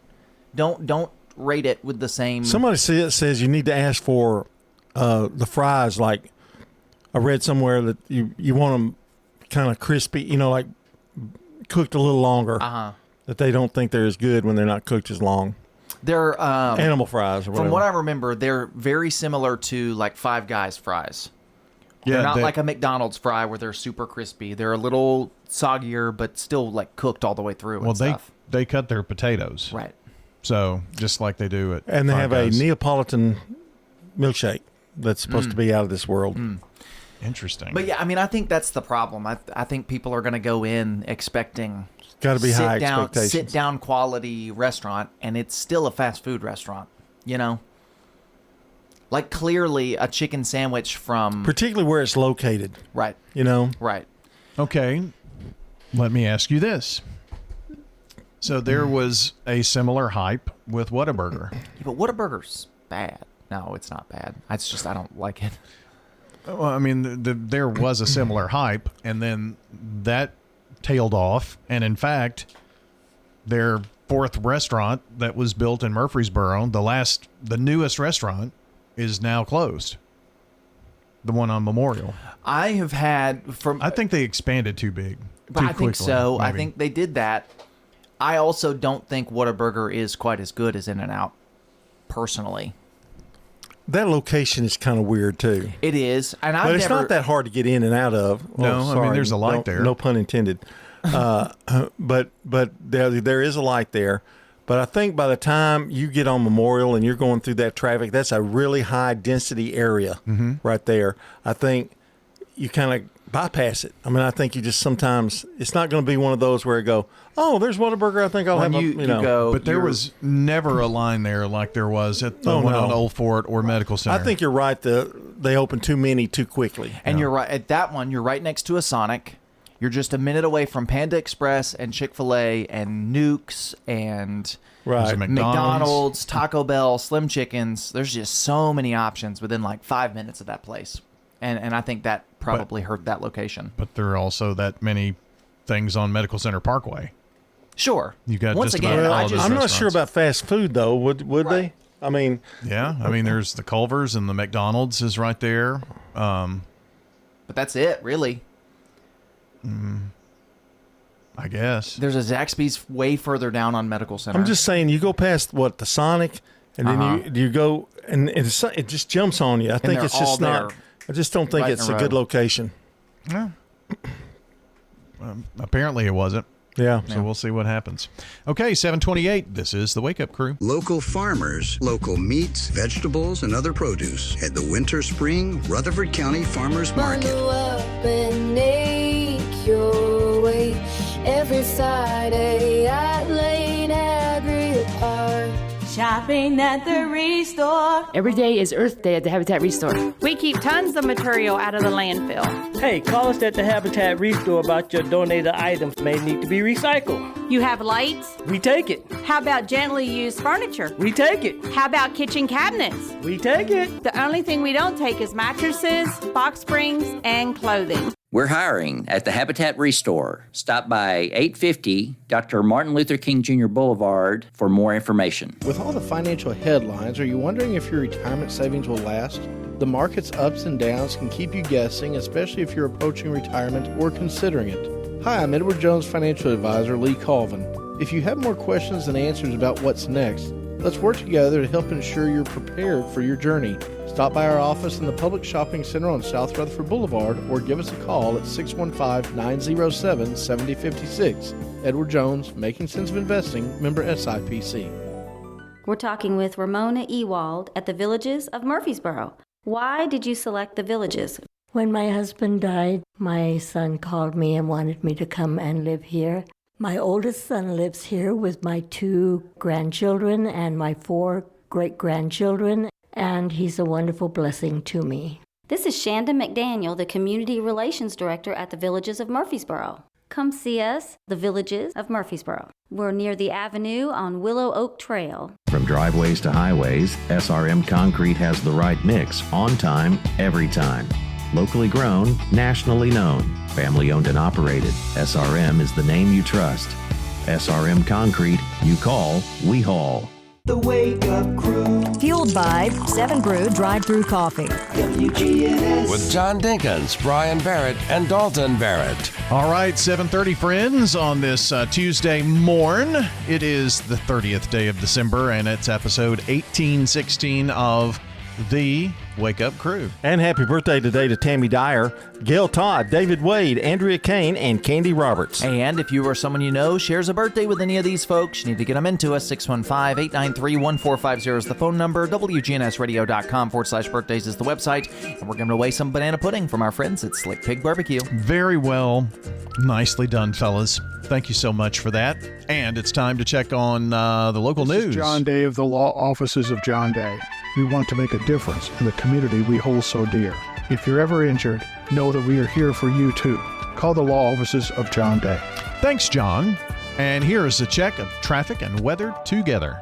Don't rate it with the same. Somebody says you need to ask for the fries like I read somewhere that you want them kind of crispy, like cooked a little longer. That they don't think they're as good when they're not cooked as long. They're animal fries or whatever. From what I remember, they're very similar to like Five Guys fries. Yeah, they're not like a McDonald's fry where they're super crispy. They're a little soggier, but still like cooked all the way through. Well, and stuff. they cut their potatoes, right? So just like they do at and they Five have Guys. a Neapolitan milkshake that's supposed to be out of this world. Interesting. But yeah, I mean, I think that's the problem. I think people are going to go in expecting got to be high expectations. Sit down quality restaurant, and it's still a fast food restaurant. Like clearly a chicken sandwich from particularly where it's located. Right. Right. Okay. Let me ask you this. So there was a similar hype with Whataburger. Yeah, but Whataburger's bad. No, it's not bad. It's just I don't like it. Well, I mean, there was a similar hype, and then that tailed off. And in fact, their fourth restaurant that was built in Murfreesboro, the newest restaurant, is now closed. The one on Memorial. I have had I think they expanded too big. But too I think quickly, so. I maybe. think they did that. I also don't think Whataburger is quite as good as In-N-Out, personally. That location is kind of weird too. It is, and but it's not that hard to get in and out of. No, I mean there's a light there. No pun intended. But there is a light there. But I think by the time you get on Memorial and you're going through that traffic, that's a really high density area right there. I think you kind of bypass it. I mean, I think you just sometimes it's not going to be one of those where you go, oh, there's Whataburger. I think I'll have you go. But there was never a line there like there was at the one on Old Fort or Medical Center. I think you're right. They opened too many too quickly. And you're right. At that one, you're right next to a Sonic. You're just a minute away from Panda Express and Chick-fil-A and Nukes and McDonald's, Taco Bell, Slim Chickens. There's just so many options within like 5 minutes of that place. And I think that probably hurt that location. But there are also that many things on Medical Center Parkway. Sure. You got Once just again, about all those I'm not restaurants. sure about fast food though. Would they? I mean, yeah. I mean, there's the Culver's and the McDonald's is right there. But that's it, really. I guess there's a Zaxby's way further down on Medical Center. I'm just saying, you go past the Sonic, and then you go, and it just jumps on you. I think they're it's just all not. there, I just don't think right it's in a a good row. location. Yeah. Apparently it wasn't. Yeah. So we'll see what happens. Okay, 7:28. This is the Wake Up Crew. Local farmers, local meats, vegetables, and other produce at the Winter Spring Rutherford County Farmers Market. Bundle up and make your way every Friday at Lane Agri Park. Shopping at the Restore. Every day is Earth Day at the Habitat Restore. We keep tons of material out of the landfill. Hey, call us at the Habitat Restore about your donated items may need to be recycled. You have lights? We take it. How about gently used furniture? We take it. How about kitchen cabinets? We take it. The only thing we don't take is mattresses, box springs, and clothing. We're hiring at the Habitat Restore. Stop by 850 Dr. Martin Luther King Jr. Boulevard for more information. With all the financial headlines, are you wondering if your retirement savings will last? The market's ups and downs can keep you guessing, especially if you're approaching retirement or considering it. Hi, I'm Edward Jones Financial Advisor Lee Colvin. If you have more questions than answers about what's next, let's work together to help ensure you're prepared for your journey. Stop by our office in the Public Shopping Center on South Rutherford Boulevard or give us a call at 615-907-7056. Edward Jones, Making Sense of Investing, member SIPC. We're talking with Ramona Ewald at the Villages of Murfreesboro. Why did you select the Villages? When my husband died, my son called me and wanted me to come and live here. My oldest son lives here with my 2 grandchildren and my 4 great-grandchildren, and he's a wonderful blessing to me. This is Shanda McDaniel, the Community Relations Director at the Villages of Murfreesboro. Come see us, the Villages of Murfreesboro. We're near the Avenue on Willow Oak Trail. From driveways to highways, SRM Concrete has the right mix, on time, every time. Locally grown, nationally known, family owned and operated. SRM is the name you trust. SRM Concrete, you call, we haul. The Wake Up Crew. Fueled Fueled by 7 Brew Drive-Thru Coffee. With John Dinkins, Brian Barrett, and Dalton Barrett. All right, 7:30, friends, on this Tuesday morn. It is the 30th day of December, and it's episode 1816 of The Wake Up Crew. And happy birthday today to Tammy Dyer, Gail Todd, David Wade, Andrea Kane, and Candy Roberts. And if you or someone you know shares a birthday with any of these folks, you need to get them into us. 615-893-1450 is the phone number. WGNSradio.com/birthdays is the website. And we're giving away some banana pudding from our friends at Slick Pig Barbecue. Very well. Nicely done, fellas. Thank you so much for that. And it's time to check on the local This news. is John Day of the Law Offices of John Day. We want to make a difference in the community we hold so dear. If you're ever injured, know that we are here for you too. Call the Law Offices of John Day. Thanks, John. And here is a check of traffic and weather together.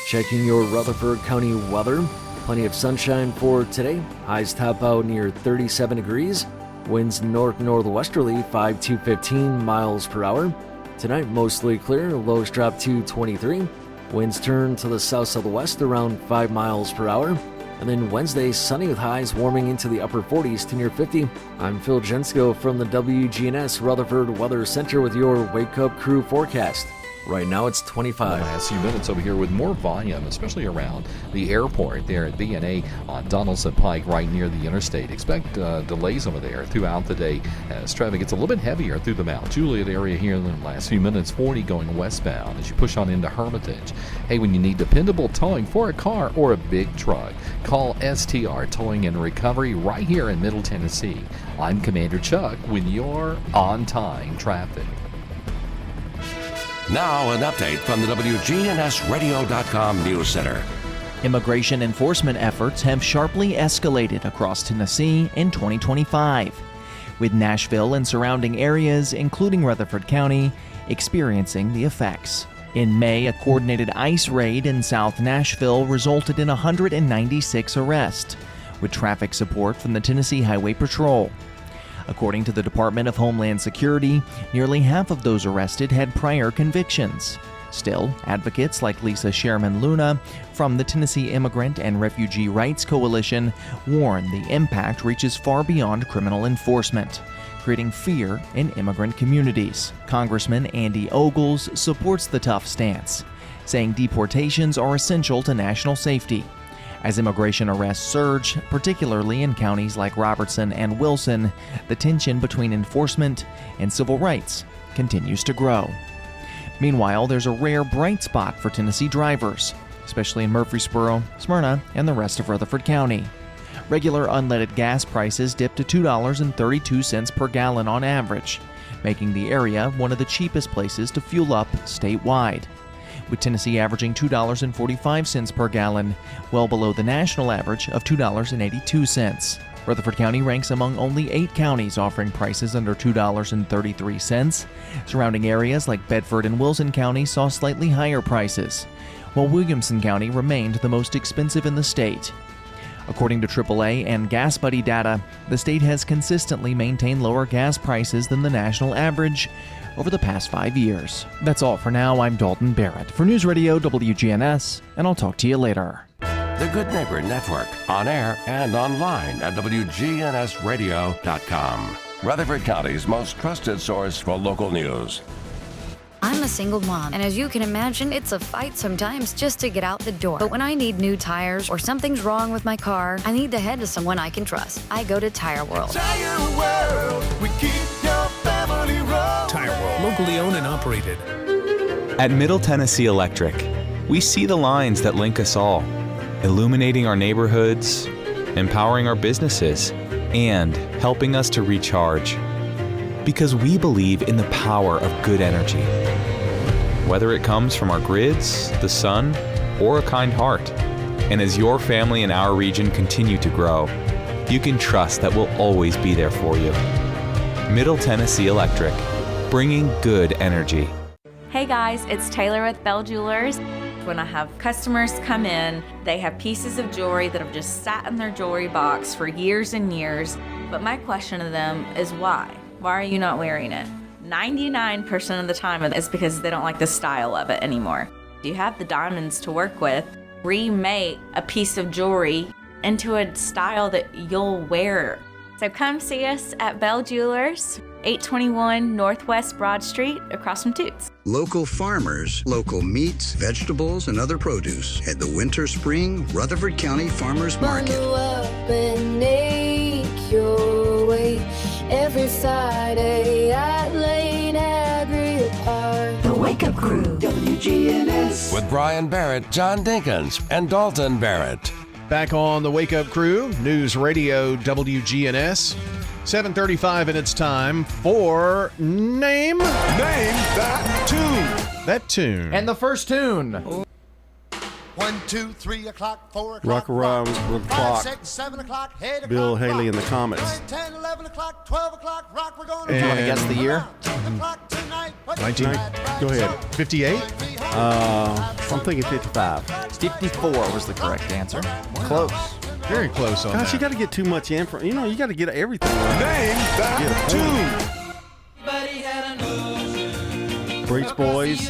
Checking your Rutherford County weather. Plenty of sunshine for today. Highs top out near 37 degrees. Winds north-northwesterly 5 to 15 miles per hour. Tonight, mostly clear. Lows drop to 23. Winds turn to the south-southwest around 5 miles per hour. And then Wednesday, sunny with highs warming into the upper 40s to near 50. I'm Phil Jensko from the WGNS Rutherford Weather Center with your Wake Up Crew forecast. Right now it's 25. The last few minutes over here with more volume, especially around the airport there at BNA on Donaldson Pike right near the interstate. Expect delays over there throughout the day as traffic gets a little bit heavier through the Mount Juliet area here in the last few minutes. 40 going westbound as you push on into Hermitage. Hey, when you need dependable towing for a car or a big truck, call STR Towing and Recovery right here in Middle Tennessee. I'm Commander Chuck with your on-time traffic. Now an update from the WGNSradio.com News Center. Immigration enforcement efforts have sharply escalated across Tennessee in 2025, with Nashville and surrounding areas, including Rutherford County, experiencing the effects. In May, a coordinated ICE raid in South Nashville resulted in 196 arrests, with traffic support from the Tennessee Highway Patrol. According to the Department of Homeland Security, nearly half of those arrested had prior convictions. Still, advocates like Lisa Sherman Luna from the Tennessee Immigrant and Refugee Rights Coalition warn the impact reaches far beyond criminal enforcement, creating fear in immigrant communities. Congressman Andy Ogles supports the tough stance, saying deportations are essential to national safety. As immigration arrests surge, particularly in counties like Robertson and Wilson, the tension between enforcement and civil rights continues to grow. Meanwhile, there's a rare bright spot for Tennessee drivers, especially in Murfreesboro, Smyrna, and the rest of Rutherford County. Regular unleaded gas prices dipped to $2.32 per gallon on average, making the area one of the cheapest places to fuel up statewide, with Tennessee averaging $2.45 per gallon, well below the national average of $2.82. Rutherford County ranks among only 8 counties offering prices under $2.33. Surrounding areas like Bedford and Wilson County saw slightly higher prices, while Williamson County remained the most expensive in the state. According to AAA and Gas Buddy data, the state has consistently maintained lower gas prices than the national average over the past 5 years. That's all for now. I'm Dalton Barrett for News Radio WGNS, and I'll talk to you later. The Good Neighbor Network, on air and online at WGNSradio.com. Rutherford County's most trusted source for local news. I'm a single mom, and as you can imagine, it's a fight sometimes just to get out the door. But when I need new tires or something's wrong with my car, I need to head to someone I can trust. I go to Tire World. Tire World, we keep your family rolling. Tire World, locally owned and operated. At Middle Tennessee Electric, we see the lines that link us all, illuminating our neighborhoods, empowering our businesses, and helping us to recharge. Because we believe in the power of good energy. Whether it comes from our grids, the sun, or a kind heart. And as your family and our region continue to grow, you can trust that we'll always be there for you. Middle Tennessee Electric, bringing good energy. Hey guys, it's Taylor with Bell Jewelers. When I have customers come in, they have pieces of jewelry that have just sat in their jewelry box for years and years. But my question to them is why? Why are you not wearing it? 99% of the time it's because they don't like the style of it anymore. You have the diamonds to work with. remake a piece of jewelry into a style that you'll wear. So come see us at Bell Jewelers, 821 Northwest Broad Street, across from Toots. Local farmers, local meats, vegetables, and other produce at the Winter Spring Rutherford County Farmers Market. Bundle up and make your way every Friday at Lane Agri Park. The Wake Up Crew, WGNS. With Brian Barrett, John Dinkins, and Dalton Barrett. Back on the Wake Up Crew, News Radio WGNS. 7:35, and it's time for Name That Tune. That tune. And the first tune. 1, 2, 3 o'clock, 4 o'clock. Rock around the 5, clock. 6, 7 o'clock, 8 o'clock. Bill Haley rock. and the Comets. 9, 10, 11 o'clock, 12 o'clock, rock. We're going to Do you want to guess the year? 19. Go ahead. 58? I'm thinking 55. 54 was the correct answer. Close. Very close on Gosh, that. you got to get too much info. You know, you got to get everything right. Name that tune. Breach Boys,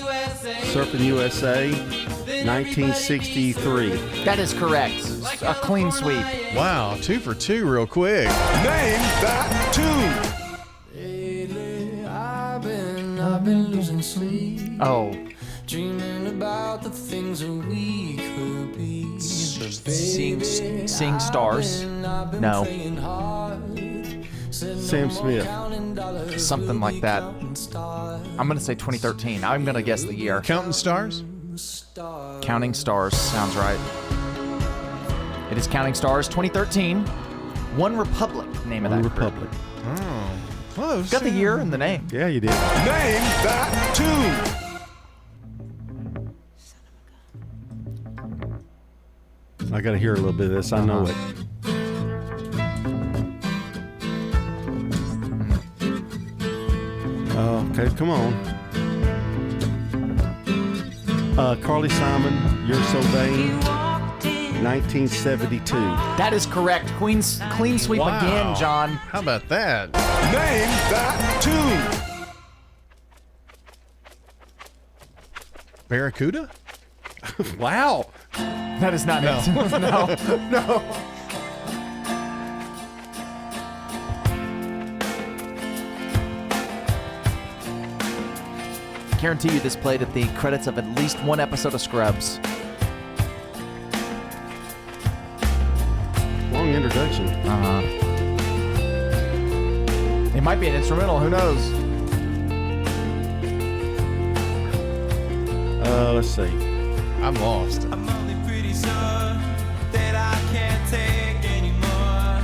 Surfing USA, 1963. That is correct. A clean sweep. Wow, 2 for 2 real quick. Name that tune. I've been losing sleep. Oh. Dreaming about the things that we could be. Seeing Stars. No. Sam Smith. Something like that. I'm going to say 2013. I'm going to guess the year. Counting Stars? Counting Stars sounds right. It is Counting Stars 2013. One Republic, name of that group. Republic. Oh, close. Got the year and the name. Yeah, you did. Name that tune. I got to hear a little bit of this. I know it. Okay, come on. Carly Simon, You're So Vain, 1972. That is correct. Clean sweep Wow. again, John. How about that? Name that tune. Barracuda? Wow. That is not it. No. Guarantee you this played at the credits of at least one episode of Scrubs. Long introduction. It might be an instrumental, who knows? Let's see. I'm lost. I'm only pretty sure that I can't take anymore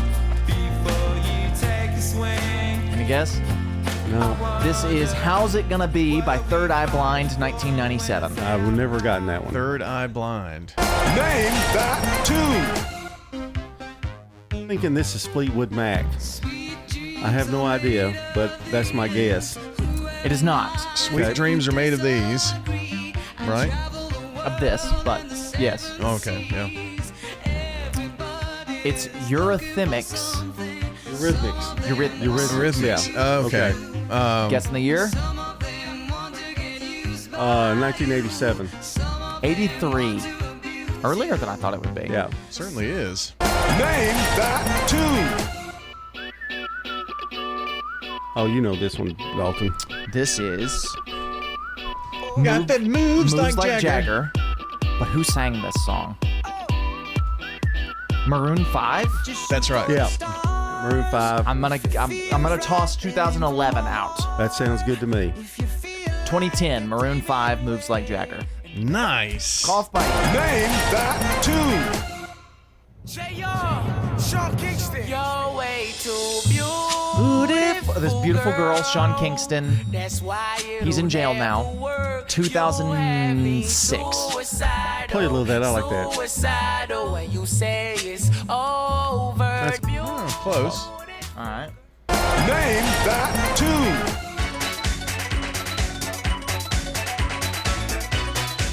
before you take a swing. Any guess? No. This is How's It Gonna Be by Third Eye Blind, 1997. I've never gotten that one. Third Eye Blind. Name that tune. I'm thinking this is Fleetwood Mac. I have no idea, but that's my guess. It is not. Sweet dreams are made of these, right? Of this, but yes. Okay, yeah. It's Eurythmics. Eurythmics. Eurythmics. Yeah. Okay. Guessing the year? 1987. 83. Earlier than I thought it would be. Yeah. Certainly is. Name that tune. Oh, you know this one, Dalton. This is Got that moves like Jagger. But who sang this song? Maroon 5? That's right. Yeah. Maroon 5. I'm gonna toss 2011 out. That sounds good to me. 2010, Maroon 5, Moves Like Jagger. Nice. Cough by Name that tune. Sean Kingston. You're way too beautiful. This beautiful girl, Sean Kingston. That's why He's in jail now. 2006. Play a little of that. I like that. When you say it's over. That's close. All right. Name that tune.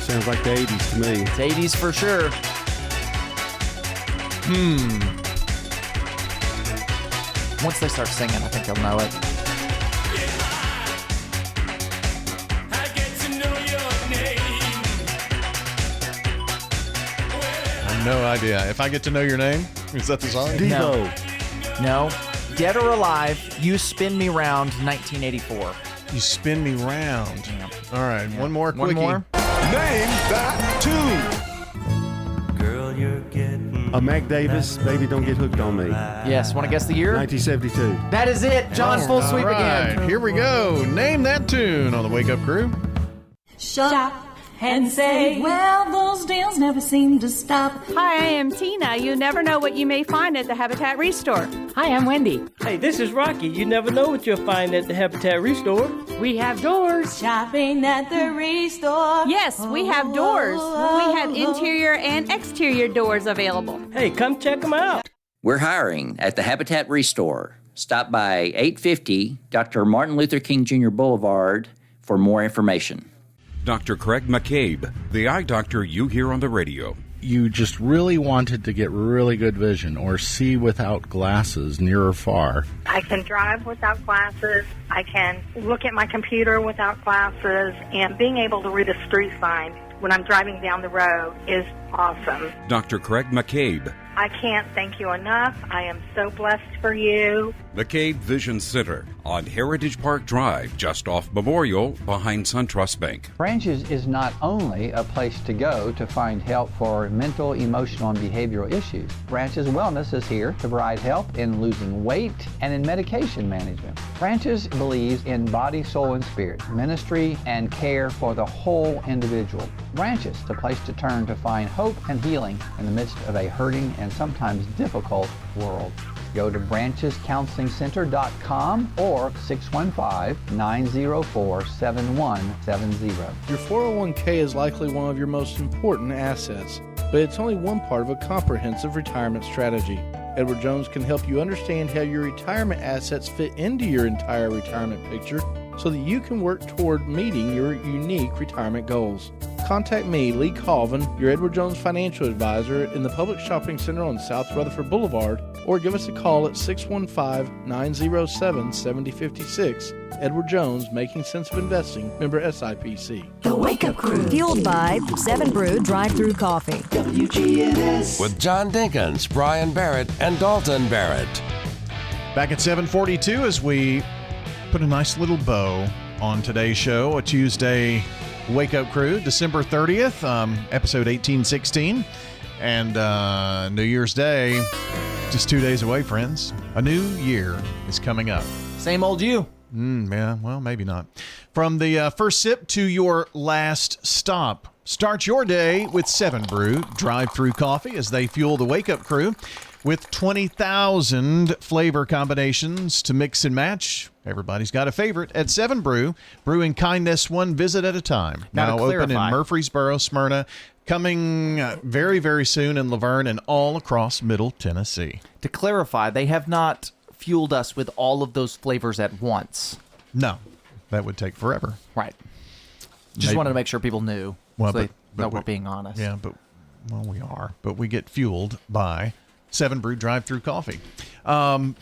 Sounds like the 80s to me. It's 80s for sure. Once they start singing, I think you'll know it. I get to know your name. no idea. If I Get to Know Your Name, is that the song? No. Dead or Alive, You Spin Me Round, 1984. You Spin Me Round. Yeah. All right, one more quickie. One more. Name that tune. Girl, you're getting Mac Davis, Baby Don't Get Hooked on Me. Yes, want to guess the year? 1972. That is it. John, full sweep again. Here we go. Name that tune on the Wake Up Crew. Shut and say, well, those deals never seem to stop. Hi, I am Tina. You never know what you may find at the Habitat Restore. Hi, I'm Wendy. Hey, this is Rocky. You never know what you'll find at the Habitat Restore. We have doors. Shopping at the Restore. Yes, we have doors. We have interior and exterior doors available. Hey, come check them out. We're hiring at the Habitat Restore. Stop by 850 Dr. Martin Luther King Jr. Boulevard for more information. Dr. Craig McCabe, the eye doctor you hear on the radio. You just really wanted to get really good vision or see without glasses near or far. I can drive without glasses. I can look at my computer without glasses. And being able to read a street sign when I'm driving down the road is awesome. Dr. Craig McCabe. I can't thank you enough. I am so blessed for you. McCabe Vision Center on Heritage Park Drive, just off Memorial, behind SunTrust Bank. Branches is not only a place to go to find help for mental, emotional, and behavioral issues. Branches Wellness is here to provide help in losing weight and in medication management. Branches believes in body, soul, and spirit, ministry, and care for the whole individual. Branches, the place to turn to find hope and healing in the midst of a hurting and sometimes difficult world. Go to branchescounselingcenter.com or 615-904-7170. Your 401k is likely one of your most important assets, but it's only one part of a comprehensive retirement strategy. Edward Jones can help you understand how your retirement assets fit into your entire retirement picture so that you can work toward meeting your unique retirement goals. Contact me, Lee Colvin, your Edward Jones financial advisor in the Public Shopping Center on South Rutherford Boulevard, or give us a call at 615-907-7056. Edward Jones, Making Sense of Investing, member SIPC. The Wake Up Crew. Fueled by 7 Brew Drive-Thru Coffee. WGNS. With John Dinkins, Brian Barrett, and Dalton Barrett. Back at 7:42 as we put a nice little bow on today's show, a Tuesday Wake Up Crew, December 30th, episode 1816. And New Year's Day, just 2 days away, friends. A new year is coming up. Same old you. Yeah, well, maybe not. From the first sip to your last stop. Start your day with 7 Brew Drive-Thru Coffee as they fuel the Wake Up Crew with 20,000 flavor combinations to mix and match. Everybody's got a favorite at 7 Brew, brewing kindness one visit at a time. Now open in Murfreesboro, Smyrna, coming very, very soon in Laverne and all across Middle Tennessee. To clarify, they have not fueled us with all of those flavors at once. No, that would take forever. Right. Just wanted to make sure people knew. Well, so but we're being honest. Yeah, but we are. But we get fueled by 7 Brew Drive-Thru Coffee.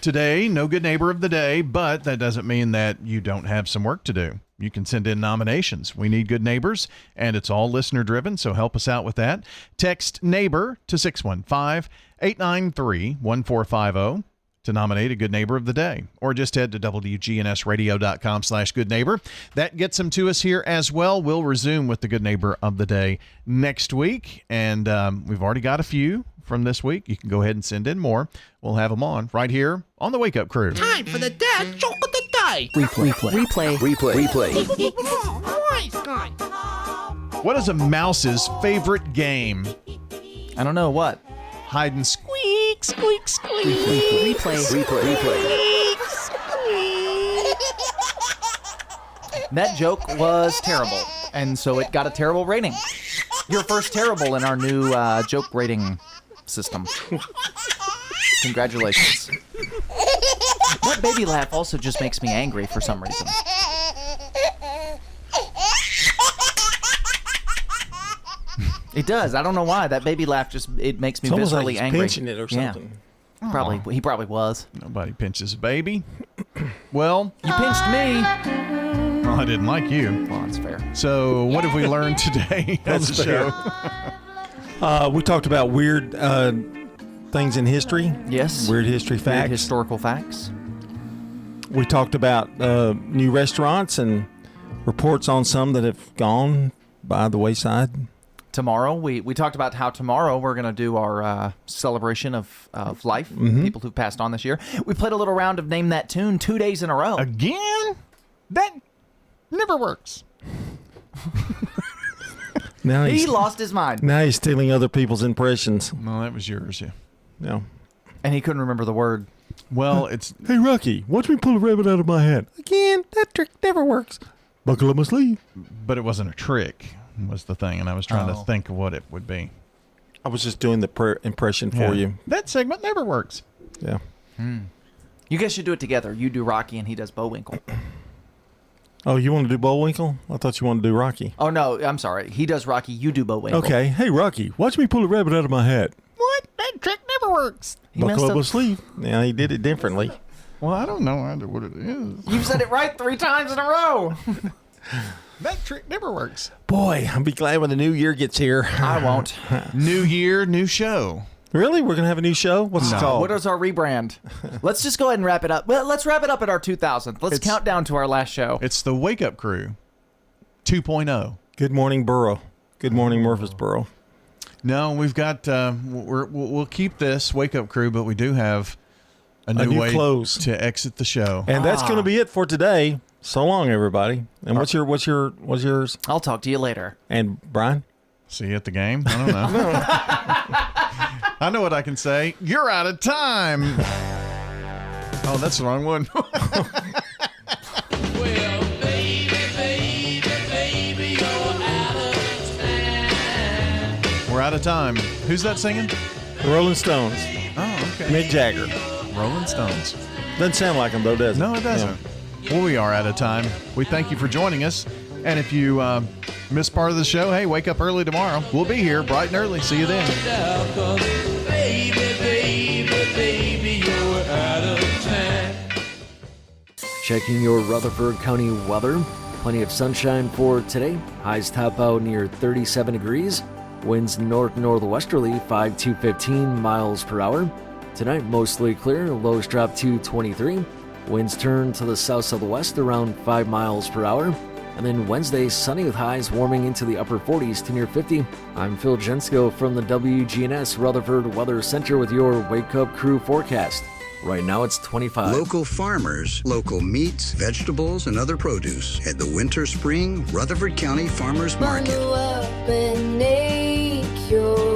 Today, no good neighbor of the day, but that doesn't mean that you don't have some work to do. You can send in nominations. We need good neighbors, and it's all listener-driven, so help us out with that. Text NEIGHBOR to 615-893-1450 to nominate a good neighbor of the day, or just head to wgnsradio.com/goodneighbor. That gets them to us here as well. We'll resume with the good neighbor of the day next week, and we've already got a few from this week. You can go ahead and send in more. We'll have them on right here on the Wake Up Crew. Time for the dad joke of the day. Replay. What is a mouse's favorite game? I don't know. What? Hide and squeak. Squeak, squeak. Replay. That joke was terrible, and so it got a terrible rating. Your first terrible in our new joke rating system. Congratulations. That baby laugh also just makes me angry for some reason. It does. I don't know why. That baby laugh it makes me almost viscerally like he's angry. pinching it or something. Yeah. He probably was. Nobody pinches a baby. Well, you pinched me. Well, I didn't like you. Well, that's fair. So, what have we learned today on the show? We talked about weird things in history. Yes. Weird history facts. Weird historical facts. We talked about new restaurants and reports on some that have gone by the wayside. Tomorrow, we talked about how tomorrow we're going to do our celebration of life, people who passed on this year. We played a little round of Name That Tune 2 days in a row. Again? That never works. Now he lost his mind. Now he's stealing other people's impressions. No, that was yours, yeah. No. And he couldn't remember the word. Well, it's... Hey, Rocky, watch me pull a rabbit out of my hat. Again, that trick never works. Buckle up my sleeve. But it wasn't a trick, was the thing, and I was trying to think of what it would be. I was just doing the impression for you. That segment never works. Yeah. You guys should do it together. You do Rocky and he does Bullwinkle. Oh, you want to do Bullwinkle? I thought you wanted to do Rocky. Oh, no, I'm sorry. He does Rocky, you do Bullwinkle. Okay. Hey, Rocky, watch me pull a rabbit out of my hat. What? That trick never works. Buckle up my sleeve. Yeah, he did it differently. Well, I don't know what it is. You've said it right 3 times in a row. That trick never works. Boy, I'll be glad when the new year gets here. I won't. New year, new show. Really? We're going to have a new show? What's it called? What is our rebrand? Let's just go ahead and wrap it up. Well, let's wrap it up at our 2000th. Let's count down to our last show. It's the Wake Up Crew 2.0. Good morning, Burrow. Good morning, Murfreesboro. No, we've got, we'll keep this Wake Up Crew, but we do have a new way close to exit the show. And that's going to be it for today. So long, everybody. And what's yours? I'll talk to you later. And Brian? See you at the game? I don't know. I know what I can say. You're out of time. Oh, that's the wrong one. We're out of time. Who's that singing? The Rolling Stones. Oh, okay. Mick Jagger. Rolling Stones. Doesn't sound like them, though, does it? No, it doesn't. Well, we are out of time. We thank you for joining us. And if you missed part of the show, hey, wake up early tomorrow. We'll be here bright and early. See you then. Baby, you're out of time. Checking your Rutherford County weather. Plenty of sunshine for today. Highs top out near 37 degrees. Winds north-northwesterly 5 to 15 miles per hour. Tonight, mostly clear. Lows drop to 23. Winds turn to the south-southwest around 5 miles per hour. And then Wednesday, sunny with highs warming into the upper 40s to near 50. I'm Phil Jensko from the WGNS Rutherford Weather Center with your Wake Up Crew forecast. Right now it's 25. Local farmers, local meats, vegetables, and other produce at the Winter Spring Rutherford County Farmers Market. Bundle up and make your